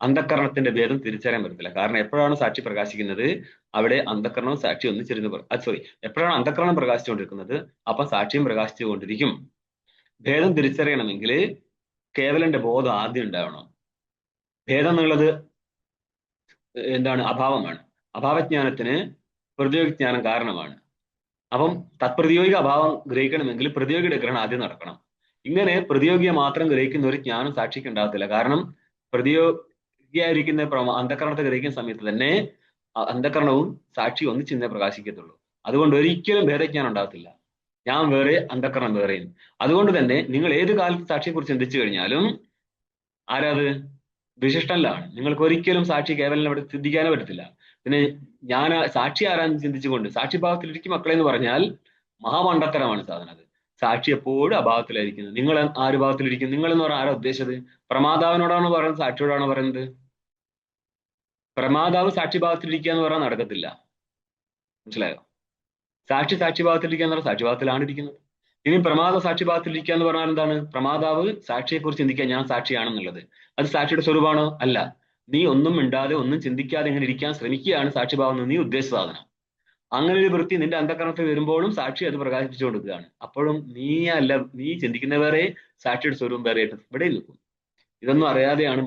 അന്ധക്കരണത്തിന്റെ ഭേദം തിരിച്ചറിയാൻ പറ്റത്തില്ല. കാരണം എപ്പോഴാണ് സാക്ഷി പ്രകാശിക്കുന്നത് അവിടെ അന്ധക്കരണവും സാക്ഷി ഒന്നിച്ചിരുന്ന് എപ്പോഴാണ് അന്ധക്കരണം പ്രകാശിച്ചുകൊണ്ടിരിക്കുന്നത് അപ്പൊ സാക്ഷിയും പ്രകാശിച്ചുകൊണ്ടിരിക്കും. ഭേദം തിരിച്ചറിയണമെങ്കിൽ കേവലന്റെ ബോധം ആദ്യം ഉണ്ടാവണം. ഭേദം എന്നുള്ളത് എന്താണ്? അഭാവമാണ്. അഭാവജ്ഞാനത്തിന് പ്രതിയോഗിജ്ഞാനം കാരണമാണ്. അപ്പം തത്പ്രതിയോഗിക അഭാവം ഗ്രഹിക്കണമെങ്കിൽ പ്രതിയോഗിയുടെ ഗ്രഹണം ആദ്യം നടക്കണം. ഇങ്ങനെ പ്രതിയോഗിയെ മാത്രം ഗ്രഹിക്കുന്ന ഒരു ജ്ഞാനം സാക്ഷിക്ക് ഉണ്ടാകത്തില്ല. കാരണം പ്രതിയോഗിയായിരിക്കുന്ന അന്ധകരണത്തെ ഗ്രഹിക്കുന്ന സമയത്ത് തന്നെ അന്ധകരണവും സാക്ഷി ഒന്നിച്ചിരുന്നേ പ്രകാശിക്കത്തുള്ളൂ. അതുകൊണ്ട് ഒരിക്കലും ഭേദജ്ഞാനം ഉണ്ടാകത്തില്ല. ഞാൻ വേറെ, അന്ധകരണം വേറെയും. അതുകൊണ്ട് തന്നെ നിങ്ങൾ ഏത് കാലത്ത് സാക്ഷിയെക്കുറിച്ച് ചിന്തിച്ചു കഴിഞ്ഞാലും ആരാത്? വിശിഷ്ടനിലാണ്. നിങ്ങൾക്ക് ഒരിക്കലും സാക്ഷി കേവലം അവിടെ ചിന്തിക്കാനേ പറ്റത്തില്ല. പിന്നെ ഞാൻ സാക്ഷി ആരാന്ന് ചിന്തിച്ചുകൊണ്ട് സാക്ഷിഭാവത്തിലിരിക്കും മക്കളെ എന്ന് പറഞ്ഞാൽ മഹാമണ്ഡത്തരമാണ് സാധനം. അത് സാക്ഷി എപ്പോഴും അഭാവത്തിലായിരിക്കുന്നത്. നിങ്ങൾ ആര് ഭാവത്തിലിരിക്കും? നിങ്ങൾ എന്ന് പറഞ്ഞാൽ ആരാ ഉദ്ദേശിച്ചത്? പ്രമാതാവിനോടാണോ പറയുന്നത്, സാക്ഷിയോടാണോ പറയുന്നത്? പ്രമാതാവ് സാക്ഷിഭാവത്തിലിരിക്കുക എന്ന് പറഞ്ഞാൽ നടക്കത്തില്ല. മനസ്സിലായോ? സാക്ഷിഭാവത്തിലിരിക്കുക എന്ന് പറഞ്ഞാൽ സാക്ഷിഭാവത്തിലാണ് ഇരിക്കുന്നത്. ഇനി പ്രമാദ സാക്ഷിഭാവത്തിലിരിക്കുക എന്ന് പറഞ്ഞാൽ എന്താണ്? പ്രമാതാവ് സാക്ഷിയെക്കുറിച്ച് ചിന്തിക്കുക ഞാൻ സാക്ഷിയാണെന്നുള്ളത്. അത് സാക്ഷിയുടെ സ്വരൂപമാണോ? അല്ല. നീ ഒന്നും മിണ്ടാതെ ഒന്നും ചിന്തിക്കാതെ ഇങ്ങനെ ഇരിക്കാൻ ശ്രമിക്കുകയാണ് സാക്ഷിഭാവം എന്ന് നീ ഉദ്ദേശിച്ച സാധനം. അങ്ങനെ ഒരു വൃത്തി നിന്റെ അന്ധകരണത്തിൽ വരുമ്പോഴും സാക്ഷി അത് പ്രകാശിപ്പിച്ചു കൊടുക്കുകയാണ്. അപ്പോഴും നീ ചിന്തിക്കുന്ന വേറെ, സാക്ഷിയുടെ സ്വരൂപം വേറെ ആയിട്ട് ഇവിടെ നിൽക്കും. ഇതൊന്നും അറിയാതെയാണ്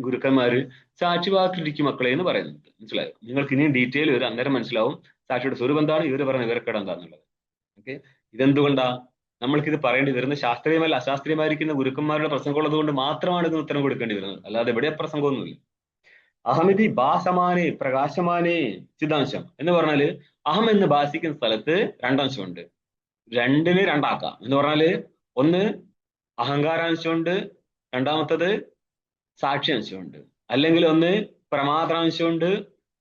ഗുരുക്കന്മാര് സാക്ഷിഭാവത്തിലിരിക്കും മക്കളെ എന്ന് പറയുന്നത്. മനസ്സിലായോ? നിങ്ങൾക്ക് ഇനിയും ഡീറ്റെയിൽ ഒരു അന്നേരം മനസ്സിലാവും സാക്ഷിയുടെ സ്വരൂപം എന്താണ്, ഇവര് പറയുന്ന വിവരക്കേട് എന്താന്നുള്ളത്. ഓക്കെ, ഇതെന്തുകൊണ്ടാ നമ്മൾക്കിത് പറയേണ്ടി വരുന്നത്? ശാസ്ത്രീയമല്ല അശാസ്ത്രീയമായിരിക്കുന്ന ഗുരുക്കന്മാരുടെ പ്രസംഗമുള്ളത് കൊണ്ട് മാത്രമാണ് ഇതിന് ഉത്തരം കൊടുക്കേണ്ടി വരുന്നത്. അല്ലാതെ ഇവിടെ പ്രസംഗമൊന്നുമില്ല. അഹമിതി ഭാസമാനെ പ്രകാശമാനെ ചിദാംശം എന്ന് പറഞ്ഞാല് അഹം എന്ന് ഭാസിക്കുന്ന സ്ഥലത്ത് രണ്ടംശമുണ്ട്. രണ്ടിന് രണ്ടാക്കാം എന്ന് പറഞ്ഞാല് ഒന്ന് അഹങ്കാരാംശമുണ്ട്, രണ്ടാമത്തത് സാക്ഷ്യാംശമുണ്ട്. അല്ലെങ്കിൽ ഒന്ന് പ്രമാത്രാംശമുണ്ട്,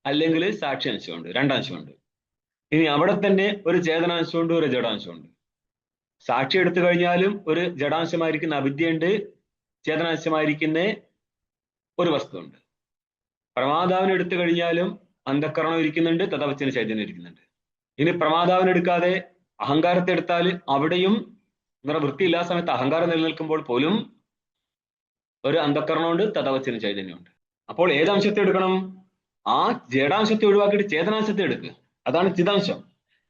അല്ലെങ്കിൽ സാക്ഷ്യാംശമുണ്ട്. രണ്ടംശമുണ്ട്. ഇനി അവിടെ തന്നെ ഒരു ചേതനാംശമുണ്ട്, ഒരു ജഡാംശമുണ്ട്. സാക്ഷി എടുത്തു കഴിഞ്ഞാലും ഒരു ജഡാംശമായിരിക്കുന്ന അവിദ്യയുണ്ട്, ചേതനാംശമായിരിക്കുന്ന ഒരു വസ്തുണ്ട്. പ്രമാതാവിനെ എടുത്തു കഴിഞ്ഞാലും അന്ധക്കരണം ഇരിക്കുന്നുണ്ട്, തഥവച്ചന ചൈതന്യം ഇരിക്കുന്നുണ്ട്. ഇനി പ്രമാതാവിനെ എടുക്കാതെ അഹങ്കാരത്തെ എടുത്താൽ അവിടെയും വൃത്തിയില്ലാത്ത സമയത്ത് അഹങ്കാരം നിലനിൽക്കുമ്പോൾ പോലും ഒരു അന്ധക്കരണമുണ്ട്, തഥവച്ചന ചൈതന്യമുണ്ട്. അപ്പോൾ ഏതംശത്തെ എടുക്കണം? ആ ജഡാംശത്തെ ഒഴിവാക്കിയിട്ട് ചേതനാംശത്തെ എടുക്കുക. അതാണ് ചിതാംശം.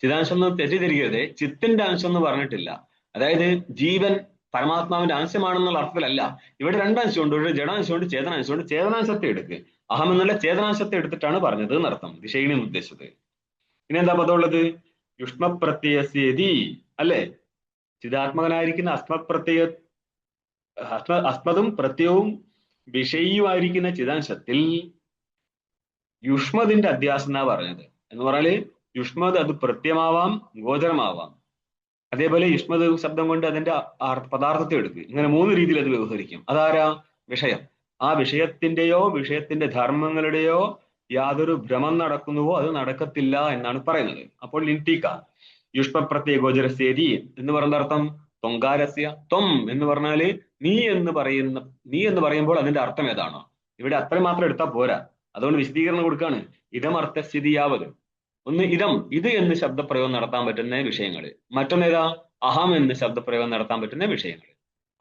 ചിതാംശം എന്ന് തെറ്റിദ്ധരിക്കരുത്, ചിത്തിന്റെ അംശം എന്ന് പറഞ്ഞിട്ടില്ല. അതായത് ജീവൻ പരമാത്മാവിന്റെ അംശമാണെന്നുള്ള അർത്ഥത്തിലല്ല. ഇവിടെ രണ്ടംശമുണ്ട്, ഒരു ജഡാംശമുണ്ട്, ചേതനാംശമുണ്ട്. ചേതനാംശത്തെ എടുക്കുക. അഹം എന്നുള്ള ചേതനാംശത്തെ എടുത്തിട്ടാണ് പറഞ്ഞത് എന്നർത്ഥം, ദിശയിനെ ഉദ്ദേശിച്ചത്. ഇനി എന്താ പദമുള്ളത്? യുഷ്മപ്രത്യയസ്യേതി അല്ലെ? ചിതാത്മകനായിരിക്കുന്ന അസ്മതും പ്രത്യയവും വിഷയിയുമായിരിക്കുന്ന ചിതാംശത്തിൽ യുഷ്മതിന്റെ അധ്യാസം എന്നാ പറഞ്ഞത്. എന്ന് പറഞ്ഞാല് യുഷ്മത് അത് പ്രത്യമാവാം, ഗോചരമാവാം. അതേപോലെ യുഷ്മത് ശബ്ദം കൊണ്ട് അതിന്റെ പദാർത്ഥത്തെ എടുക്കുക. ഇങ്ങനെ 3 രീതിയിൽ അത് വ്യവഹരിക്കും. അതാരാ? വിഷയം. ആ വിഷയത്തിന്റെയോ വിഷയത്തിന്റെ ധർമ്മങ്ങളുടെയോ യാതൊരു ഭ്രമം നടക്കുന്നുവോ അത് നടക്കത്തില്ല എന്നാണ് പറയുന്നത്. അപ്പോൾ ലിൻറ്റീക്ക യുഷ്മപ്രത്യ ഗോചരസ്യേതി എന്ന് പറയുന്ന അർത്ഥം ത്വങ്കാരസ്യ. ത്വം എന്ന് പറഞ്ഞാല് നീ എന്ന് പറയുമ്പോൾ അതിന്റെ അർത്ഥം ഏതാണോ? ഇവിടെ അത്ര മാത്രം എടുത്താൽ പോരാ, അതുകൊണ്ട് വിശദീകരണം കൊടുക്കാണ്. ഇതമർത്ഥസ്ഥിതിയാവത്. ഒന്ന് ഇത് എന്ന് ശബ്ദപ്രയോഗം നടത്താൻ പറ്റുന്ന വിഷയങ്ങൾ. മറ്റൊന്നേതാ? അഹം എന്ന് ശബ്ദപ്രയോഗം നടത്താൻ പറ്റുന്ന വിഷയങ്ങൾ.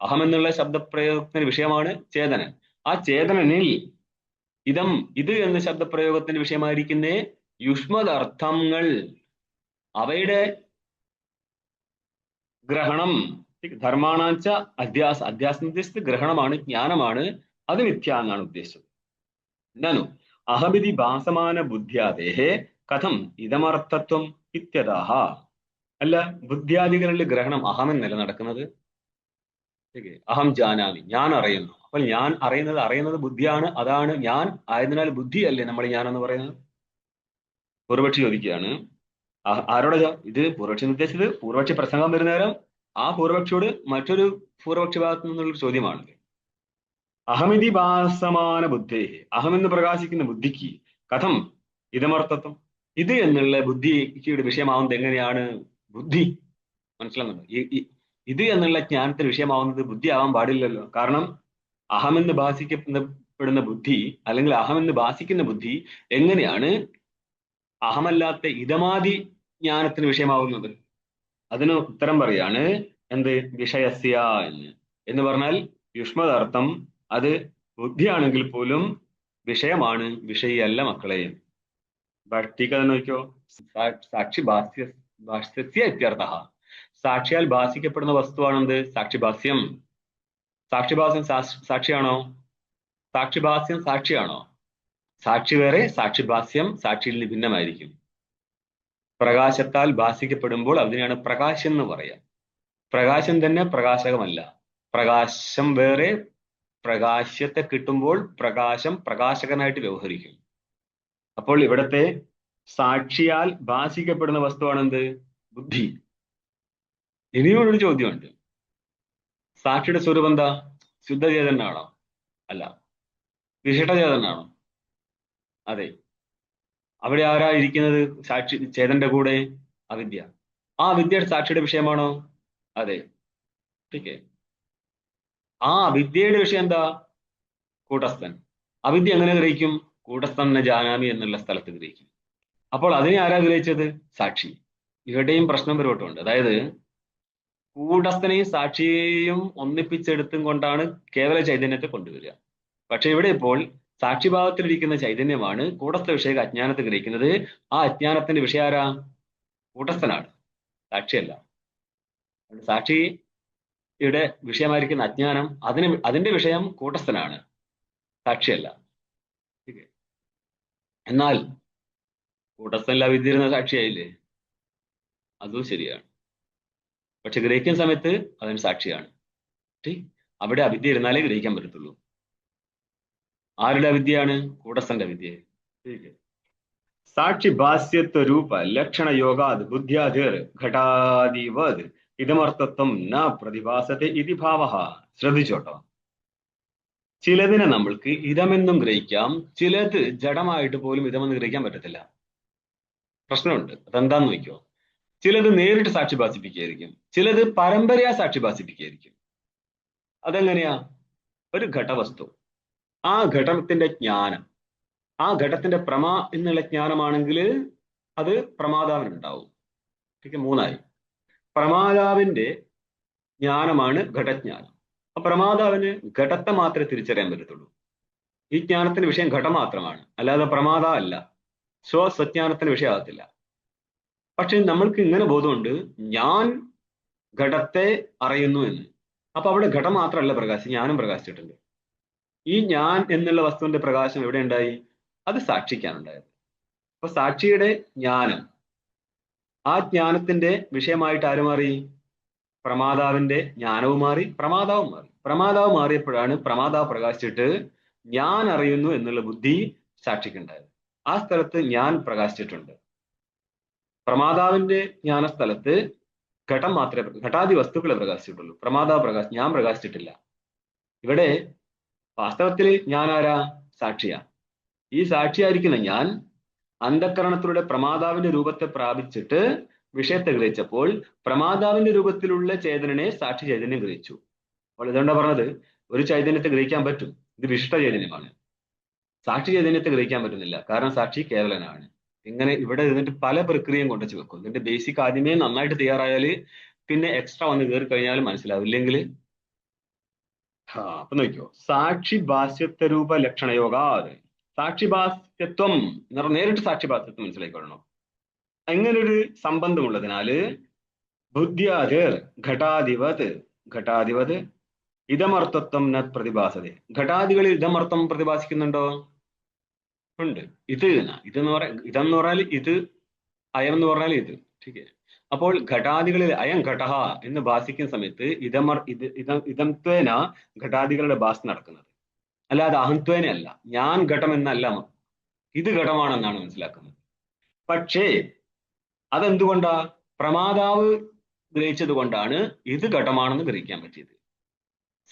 അഹം എന്നുള്ള ശബ്ദപ്രയോഗത്തിന് വിഷയമാണ് ചേതനൻ. ആ ചേതനനിൽ ഇത് എന്ന ശബ്ദപ്രയോഗത്തിന് വിഷയമായിരിക്കുന്ന യുഷ്മദർത്ഥങ്ങൾ, അവയുടെ ഗ്രഹണം, ധർമാണാച്ച അധ്യാസം ഉദ്ദേശിച്ചത് ഗ്രഹണമാണ്, ജ്ഞാനമാണ്. അത് മിഥ്യ എന്നാണ് ഉദ്ദേശിച്ചത്. നനു അഹമിതി ഭാസമാന ബുദ്ധ്യാദേഹേ കഥം ഇതമർത്ഥത്വം ഇത്യതാഹ. അല്ല, ബുദ്ധ്യാദികളിൽ ഗ്രഹണം അഹമെന്നല്ല നടക്കുന്നത്. അഹം ജാനാമി, ഞാൻ അറിയുന്നു. അപ്പോൾ ഞാൻ അറിയുന്നത് ബുദ്ധിയാണ്, അതാണ് ഞാൻ ആയതിനാൽ ബുദ്ധിയല്ലേ നമ്മൾ ഞാൻ എന്ന് പറയുന്നത്? പൂർവക്ഷി ചോദിക്കുകയാണ്. ആരോടെ ഇത് പൂർവക്ഷി ഉദ്ദേശിച്ചത്? പൂർവക്ഷി പ്രസംഗം വരുന്ന നേരം ആ പൂർവക്ഷിയോട് മറ്റൊരു പൂർവക്ഷി ഭാഗത്തു നിന്നുള്ളൊരു ചോദ്യമാണ്. അഹമിതി ഭാസമാന ബുദ്ധേ, അഹമെന്ന് പ്രകാശിക്കുന്ന ബുദ്ധിക്ക് കഥം ഇതമർത്ഥത്വം, ഇത് എന്നുള്ള ബുദ്ധിക്ക് വിഷയമാവുന്നത് എങ്ങനെയാണ്? ബുദ്ധി മനസ്സിലാകുന്നുണ്ടോ? ഇത് എന്നുള്ള ജ്ഞാനത്തിന് വിഷയമാവുന്നത് ബുദ്ധി ആവാൻ പാടില്ലല്ലോ. കാരണം അഹമെന്ന് ഭാസിക്കപ്പെടുന്ന ബുദ്ധി, അല്ലെങ്കിൽ അഹമെന്ന് ഭാസിക്കുന്ന ബുദ്ധി എങ്ങനെയാണ് അഹമല്ലാത്ത ഇതമാതി ജ്ഞാനത്തിന് വിഷയമാവുന്നത്? അതിന് ഉത്തരം പറയാണ് എന്ത്? വിഷയസ്യ എന്ന് പറഞ്ഞാൽ യുഷ്മദർത്ഥം അത് ബുദ്ധിയാണെങ്കിൽ പോലും വിഷയമാണ്, വിഷയല്ല മക്കളെ. ഭക്തിക്കഥ നോക്കിയോ. സാക്ഷി ഭാഷ്യസ്യ ഇത്യർത്ഥ. സാക്ഷിയാൽ ഭാസിക്കപ്പെടുന്ന വസ്തുവാണെന്ത്? സാക്ഷിഭാസ്യം. സാക്ഷിഭാസ്യം സാക്ഷിയാണോ? സാക്ഷിഭാസ്യം സാക്ഷിയാണോ? സാക്ഷി വേറെ, സാക്ഷിഭാസ്യം സാക്ഷിയിൽ നിന്ന് ഭിന്നമായിരിക്കും. പ്രകാശത്താൽ ഭാസിക്കപ്പെടുമ്പോൾ അതിനെയാണ് പ്രകാശം എന്ന് പറയാം. പ്രകാശം തന്നെ പ്രകാശകമല്ല. പ്രകാശം വേറെ, പ്രകാശത്തെ കിട്ടുമ്പോൾ പ്രകാശം പ്രകാശകനായിട്ട് വ്യവഹരിക്കും. അപ്പോൾ ഇവിടത്തെ സാക്ഷിയാൽ ഭാസിക്കപ്പെടുന്ന വസ്തുവാണെന്ത്? ബുദ്ധി. ഇനിയൊരു ചോദ്യമുണ്ട്. സാക്ഷിയുടെ സ്വരൂപം എന്താ? ശുദ്ധചേതനാണോ? അല്ല. വിശിഷ്ടചേതനാണോ? അതെ. അവിടെ ആരാ ഇരിക്കുന്നത്? സാക്ഷി ചേതന്റെ കൂടെ അവിദ്യ. ആ വിദ്യ സാക്ഷിയുടെ വിഷയമാണോ? അതെ. ഓക്കെ. ആ അവിദ്യയുടെ വിഷയം എന്താ? കൂടസ്ഥൻ. അവിദ്യ എങ്ങനെ ഗ്രഹിക്കും? കൂടസ്ഥനെ ജാനാമി എന്നുള്ള സ്ഥലത്ത് ഗ്രഹിക്കും. അപ്പോൾ അതിനെ ആരാ ഗ്രഹിച്ചത്? സാക്ഷി. ഇവിടെയും പ്രശ്നം വരുന്നുണ്ട്. അതായത് കൂടസ്ഥനെയും സാക്ഷിയെയും ഒന്നിപ്പിച്ചെടുത്തും കൊണ്ടാണ് കേവല ചൈതന്യത്തെ കൊണ്ടുവരിക. പക്ഷെ ഇവിടെ ഇപ്പോൾ സാക്ഷിഭാവത്തിലിരിക്കുന്ന ചൈതന്യമാണ് കൂടസ്ഥ വിഷയ അജ്ഞാനത്തെ ഗ്രഹിക്കുന്നത്. ആ അജ്ഞാനത്തിന്റെ വിഷയം ആരാ? കൂടസ്ഥനാണ്, സാക്ഷിയല്ല. സാക്ഷിയുടെ വിഷയമായിരിക്കുന്ന അജ്ഞാനം, അതിന്റെ വിഷയം കൂടസ്ഥനാണ്, സാക്ഷിയല്ല. എന്നാൽ കൂടസ്ഥനല്ല വിദ്യയിരുന്ന സാക്ഷിയായില്ലേ? അതും ശരിയാണ്. പക്ഷെ ഗ്രഹിക്കുന്ന സമയത്ത് അതിന് സാക്ഷിയാണ്. അവിടെ അവിദ്യ ഇരുന്നാലേ ഗ്രഹിക്കാൻ പറ്റത്തുള്ളൂ. ആരുടെ അവിദ്യയാണ്? കൂടസ്ഥന്റെ വിദ്യ. സാക്ഷി ഭാസ്യത്വ രൂപ ലക്ഷണ യോഗാത് ബുദ്ധ്യാധിർ ഘടാദിവത് ഇതമർത്ഥത്വം ന പ്രതിഭാസത്തെ ഇതി ഭാവ. ശ്രദ്ധിച്ചോട്ടോ. ചിലതിനെ നമ്മൾക്ക് ഇതമെന്നും ഗ്രഹിക്കാം, ചിലത് ജഡമായിട്ട് പോലും ഇതമെന്ന് ഗ്രഹിക്കാൻ പറ്റത്തില്ല. പ്രശ്നമുണ്ട്. അതെന്താന്ന് നോക്കിയോ. ചിലത് നേരിട്ട് സാക്ഷി ഭാസിപ്പിക്കുകയായിരിക്കും, ചിലത് പരമ്പരയാ സാക്ഷി ഭാസിപ്പിക്കുകയായിരിക്കും. അതെങ്ങനെയാ? ഒരു ഘടവസ്തു, ആ ഘടത്തിന്റെ ജ്ഞാനം, ആ ഘടത്തിന്റെ പ്രമാ എന്നുള്ള ജ്ഞാനമാണെങ്കിൽ അത് പ്രമാതാവിനുണ്ടാവും. മൂന്നായി. പ്രമാതാവിന്റെ ജ്ഞാനമാണ് ഘടജ്ഞാനം. ആ പ്രമാതാവിന് ഘടത്തെ മാത്രമേ തിരിച്ചറിയാൻ പറ്റത്തുള്ളൂ. ഈ ജ്ഞാനത്തിന്റെ വിഷയം ഘടം മാത്രമാണ്, അല്ലാതെ പ്രമാതാവല്ല. സ്വജ്ഞാനത്തിന് വിഷയമാകത്തില്ല. പക്ഷെ നമ്മൾക്ക് ഇങ്ങനെ ബോധമുണ്ട്, ഞാൻ ഘടത്തെ അറിയുന്നു എന്ന്. അപ്പൊ അവിടെ ഘടം മാത്രമല്ല പ്രകാശം, ഞാനും പ്രകാശിച്ചിട്ടുണ്ട്. ഈ ഞാൻ എന്നുള്ള വസ്തുവിന്റെ പ്രകാശം എവിടെ ഉണ്ടായി? അത് സാക്ഷിക്കാനുണ്ടായത്. അപ്പൊ സാക്ഷിയുടെ ജ്ഞാനം, ആ ജ്ഞാനത്തിന്റെ വിഷയമായിട്ട് ആര് മാറി? പ്രമാതാവിന്റെ ജ്ഞാനവും മാറി, പ്രമാതാവും മാറി. പ്രമാതാവ് മാറിയപ്പോഴാണ് പ്രമാതാവ് പ്രകാശിച്ചിട്ട് ഞാൻ അറിയുന്നു എന്നുള്ള ബുദ്ധി സാക്ഷിക്കുണ്ടായത്. ആ സ്ഥലത്ത് ഞാൻ പ്രകാശിച്ചിട്ടുണ്ട്. പ്രമാതാവിന്റെ ജ്ഞാനസ്ഥലത്ത് ഘടം മാത്രമേ, ഘടാദി വസ്തുക്കളെ പ്രകാശിച്ചിട്ടുള്ളൂ. പ്രമാതാവ് ഞാൻ പ്രകാശിച്ചിട്ടില്ല. ഇവിടെ വാസ്തവത്തിൽ ഞാൻ ആരാ? സാക്ഷിയാ. ഈ സാക്ഷിയായിരിക്കുന്ന ഞാൻ അന്ധക്കരണത്തിലൂടെ പ്രമാതാവിന്റെ രൂപത്തെ പ്രാപിച്ചിട്ട് വിഷയത്തെ ഗ്രഹിച്ചപ്പോൾ പ്രമാതാവിന്റെ രൂപത്തിലുള്ള ചേതനനെ സാക്ഷി ചൈതന്യം ഗ്രഹിച്ചു. അപ്പോൾ ഇതുകൊണ്ടാ പറഞ്ഞത്, ഒരു ചൈതന്യത്തെ ഗ്രഹിക്കാൻ പറ്റും, ഇത് വിശിഷ്ട ചൈതന്യമാണ്. സാക്ഷി ചൈതന്യത്തെ ഗ്രഹിക്കാൻ പറ്റുന്നില്ല, കാരണം സാക്ഷി കേവലനാണ്. ഇങ്ങനെ ഇവിടെ ഇരുന്നിട്ട് പല പ്രക്രിയയും കൊണ്ടുവച്ച് വെക്കും. ഇതിന്റെ ബേസിക് ആദ്യമേ നന്നായിട്ട് തയ്യാറായാൽ പിന്നെ എക്സ്ട്രാ വന്ന് കയറി കഴിഞ്ഞാൽ മനസ്സിലാവും. ഇല്ലെങ്കിൽ അപ്പൊ നോക്കിയോ, സാക്ഷി ഭാസ്യത്വ രൂപ ലക്ഷണയോഗാ. സാക്ഷിഭാസ്യത്വം എന്ന് പറഞ്ഞാൽ നേരിട്ട് സാക്ഷിഭാസ്യത്വം മനസ്സിലായിക്കൊള്ളണം. അങ്ങനൊരു സംബന്ധമുള്ളതിനാല് ബുദ്ധ്യാതിർ ഘടാധിപത് ഇതമർത്ഥത്വം ന പ്രതിഭാസത. ഘടാദികളിൽ ഇതമർത്ഥം പ്രതിഭാസിക്കുന്നുണ്ടോ? ഉണ്ട്. ഇതെന്ന് പറഞ്ഞാൽ ഇത്, അയം എന്ന് പറഞ്ഞാൽ ഇത്. ठीक അപ്പോൾ ഘടാദികളിൽ അയം ഘടഹ എന്ന് ഭാസിക്കുന്ന സമയത്ത് ഇതംത്വേന ഘടാദികളുടെ ഭാഷ നടക്കുന്നത്, അല്ലാതെ അഹംത്വേന അല്ല. ഞാൻ ഘടം എന്നല്ല, ഇത് ഘടമാണെന്നാണ് മനസ്സിലാക്കുന്നത്. പക്ഷേ അതെന്തുകൊണ്ടാ? പ്രമാതാവ് ഗ്രഹിച്ചത് കൊണ്ടാണ് ഇത് ഘടമാണെന്ന് ഗ്രഹിക്കാൻ പറ്റിയത്.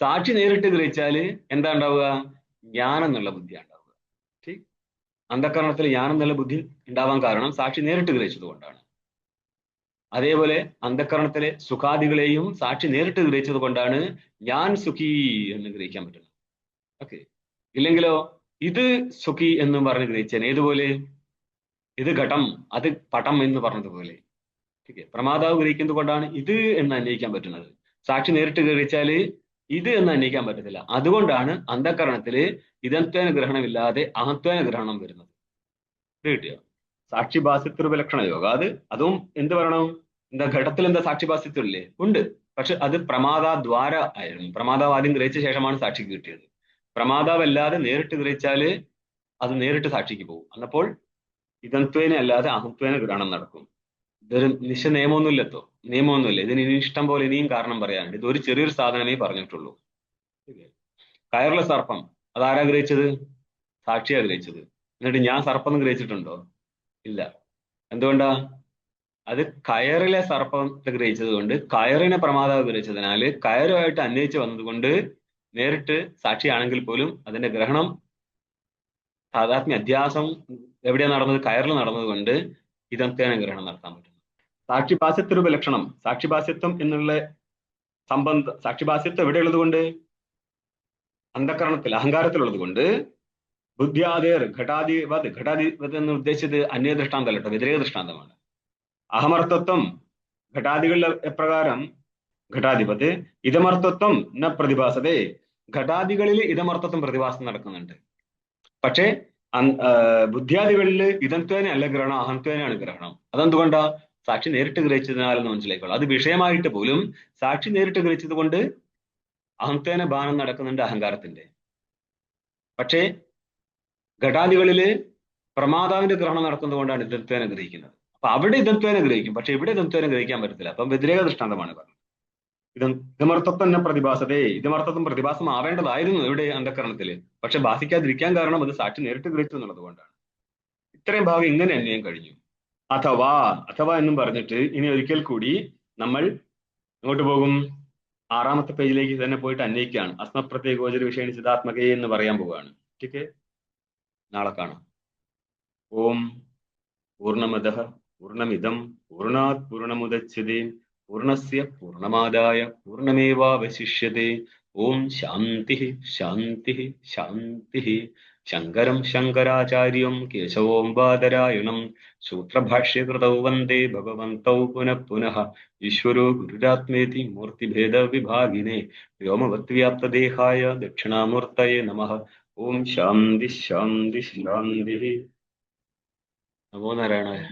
സാക്ഷി നേരിട്ട് ഗ്രഹിച്ചാല് എന്താ ഉണ്ടാവുക? ജ്ഞാനം എന്നുള്ള ബുദ്ധിയാണ് ഉണ്ടാവുക. അന്ധകരണത്തിൽ ജ്ഞാനം എന്നുള്ള ബുദ്ധി ഉണ്ടാവാൻ കാരണം സാക്ഷി നേരിട്ട് ഗ്രഹിച്ചത് കൊണ്ടാണ്. അതേപോലെ അന്ധകരണത്തിലെ സുഖാദികളെയും സാക്ഷി നേരിട്ട് ഗ്രഹിച്ചത് കൊണ്ടാണ് ഞാൻ സുഖി എന്ന് ഗ്രഹിക്കാൻ പറ്റുന്നത്. ഓക്കെ. ഇല്ലെങ്കിലോ ഇത് സുഖി എന്ന് പറഞ്ഞ് ഗ്രഹിച്ചേനെ. ഏതുപോലെ? ഇത് ഘടം, അത് പടം എന്ന് പറഞ്ഞതുപോലെ. പ്രമാതാവ് ഗ്രഹിക്കുന്നത് കൊണ്ടാണ് ഇത് എന്ന് അന്വയിക്കാൻ പറ്റുന്നത്. സാക്ഷി നേരിട്ട് ഗ്രഹിച്ചാല് ഇത് എന്ന് അന്വയിക്കാൻ പറ്റത്തില്ല. അതുകൊണ്ടാണ് അന്ധകരണത്തില് ഇതത്വേന ഗ്രഹണമില്ലാതെ അഹത്വേന ഗ്രഹണം വരുന്നത്. ഇത് കിട്ടിയോ? സാക്ഷിഭാസ്യത്വ ലക്ഷണ യോഗ. അതും എന്ത് പറയണം? എന്താ ഘടത്തിൽ എന്താ സാക്ഷിഭാസ്യത്വം ഇല്ലേ? ഉണ്ട്. പക്ഷെ അത് പ്രമാദാദ്വാര ആയിരുന്നു. പ്രമാതാവ് ആദ്യം ഗ്രഹിച്ച ശേഷമാണ് സാക്ഷിക്ക് കിട്ടിയത്. പ്രമാതാവല്ലാതെ നേരിട്ട് ഗ്രഹിച്ചാല് അത് നേരിട്ട് സാക്ഷിക്ക് പോകും. അന്നപ്പോൾ ഇതത്വേന അല്ലാതെ അഹത്വേന ഗ്രഹണം നടക്കും. ഇതൊരു നിയമമൊന്നുമില്ലത്തോ, നിയമമൊന്നുമില്ല. ഇതിന് ഇനി ഇഷ്ടം പോലെ ഇനിയും കാരണം പറയാനുണ്ട്. ഇതൊരു ചെറിയൊരു സാധനമേ പറഞ്ഞിട്ടുള്ളൂ. കയറുള്ള സർപ്പം അതാരാ ഗ്രഹിച്ചത്? സാക്ഷിയാ ഗ്രഹിച്ചത്. എന്നിട്ട് ഞാൻ സർപ്പം എന്ന് ഗ്രഹിച്ചിട്ടുണ്ടോ? ഇല്ല. എന്തുകൊണ്ടാ? അത് കയറിലെ സർപ്പത്തെ ഗ്രഹിച്ചത് കൊണ്ട്, കയറിനെ പ്രമാതാവ് ഗ്രഹിച്ചതിനാല് കയറുമായിട്ട് അന്വയിച്ച് വന്നതുകൊണ്ട് നേരിട്ട് സാക്ഷിയാണെങ്കിൽ പോലും അതിന്റെ ഗ്രഹണം, താതാത്മ്യ അധ്യാസം എവിടെയാണ് നടന്നത്? കയറിൽ നടന്നത് കൊണ്ട് ഇതത്തേന ഗ്രഹണം നടത്താൻ പറ്റും. സാക്ഷിഭാസ്യത്വ ലക്ഷണം, സാക്ഷിഭാസ്യത്വം എന്നുള്ള സംബന്ധം, സാക്ഷിഭാസ്യത്വം എവിടെയുള്ളത് കൊണ്ട്? അന്ധകരണത്തിൽ, അഹങ്കാരത്തിലുള്ളത് കൊണ്ട്. ബുദ്ധ്യാദേർ ഘടാധിപത് എന്ന് ഉദ്ദേശിച്ചത് അന്യ ദൃഷ്ടാന്തമല്ല കേട്ടോ, വ്യതിരേക ദൃഷ്ടാന്തമാണ്. അഹമർത്ഥത്വം ഘടാദികളുടെ എപ്രകാരം? ഘടാധിപത് ഇതമർത്ഥത്വം ന പ്രതിഭാസതേ. ഘടാദികളിൽ ഇതമർത്ഥത്വം പ്രതിഭാസം നടക്കുന്നുണ്ട്. പക്ഷേ ബുദ്ധ്യാദികളിൽ ഇതത്വേന അല്ല ഗ്രഹണം, അഹംത്വേനാണ് ഗ്രഹണം. അതെന്തുകൊണ്ടാ? സാക്ഷി നേരിട്ട് ഗ്രഹിച്ചതിനാലെന്ന് മനസ്സിലായിക്കോളാം. അത് വിഷയമായിട്ട് പോലും സാക്ഷി നേരിട്ട് ഗ്രഹിച്ചത് കൊണ്ട് അഹംത്വേന ബാനം നടക്കുന്നുണ്ട്, അഹങ്കാരത്തിന്റെ. പക്ഷേ ഘടാദികളില് പ്രമാതാവിന്റെ ഗ്രഹണം നടക്കുന്നത് കൊണ്ടാണ് ഇതത്വേന ഗ്രഹിക്കുന്നത്. അപ്പൊ അവിടെ ഇതത്വേന ഗ്രഹിക്കും, പക്ഷെ ഇവിടെ ഇതത്വേന ഗ്രഹിക്കാൻ പറ്റത്തില്ല. അപ്പം വ്യതിരേക ദൃഷ്ടാന്തമാണ് പറഞ്ഞത്. ഇതമർത്ഥത്വം തന്നെ പ്രതിഭാസതേ. ഇതമർത്ഥത്വം പ്രതിഭാസം ആവേണ്ടതായിരുന്നു ഇവിടെ അന്ധകരണത്തില്. പക്ഷെ ഭാസിക്കാതിരിക്കാൻ കാരണം അത് സാക്ഷി നേരിട്ട് ഗ്രഹിച്ചു എന്നുള്ളത് കൊണ്ടാണ്. ഇത്രയും ഭാഗം ഇങ്ങനെ അന്വയം കഴിഞ്ഞു. അഥവാ എന്നും പറഞ്ഞിട്ട് ഇനി ഒരിക്കൽ കൂടി നമ്മൾ ഇങ്ങോട്ട് പോകും, 6ാമത്തെ പേജിലേക്ക് തന്നെ പോയിട്ട് അന്വയിക്കുകയാണ്. അസ്മപ്രത്യേക ഗോചര വിഷയ ചിതാത്മകയെ എന്ന് പറയാൻ പോവുകയാണ്. ठीक है, നാളെ കാണാം. ഓം പൂർണ്ണമദഃ പൂർണ്ണമിദം പൂർണ്ണാത് പൂർണ്ണമുദച്യത്തെ പൂർണ്ണസ്യ പൂർണ്ണമാദായ പൂർണ്ണമേവാവശിഷ്യത്തെ. ഓം ശാന്തി ശാന്തി ശാന്തി. ശങ്കരം ശങ്കരാചാര്യം കേശവം ബാദരായണം സൂത്രഭാഷ്യകൃതൗ വന്ദേ ഭഗവന്തൗ പുനഃ പുനഃ. ഈശ്വരോ ഗുരുരാത്മേതി മൂർത്തിഭേദവിഭാഗിനെ വ്യോമവദ്വ്യാപ്തദേഹായ ദക്ഷിണാമൂർത്തയേ നമഃ. ഓം ശാന്തി ശാന്തി ശാന്തി. നമോ നാരായണായ.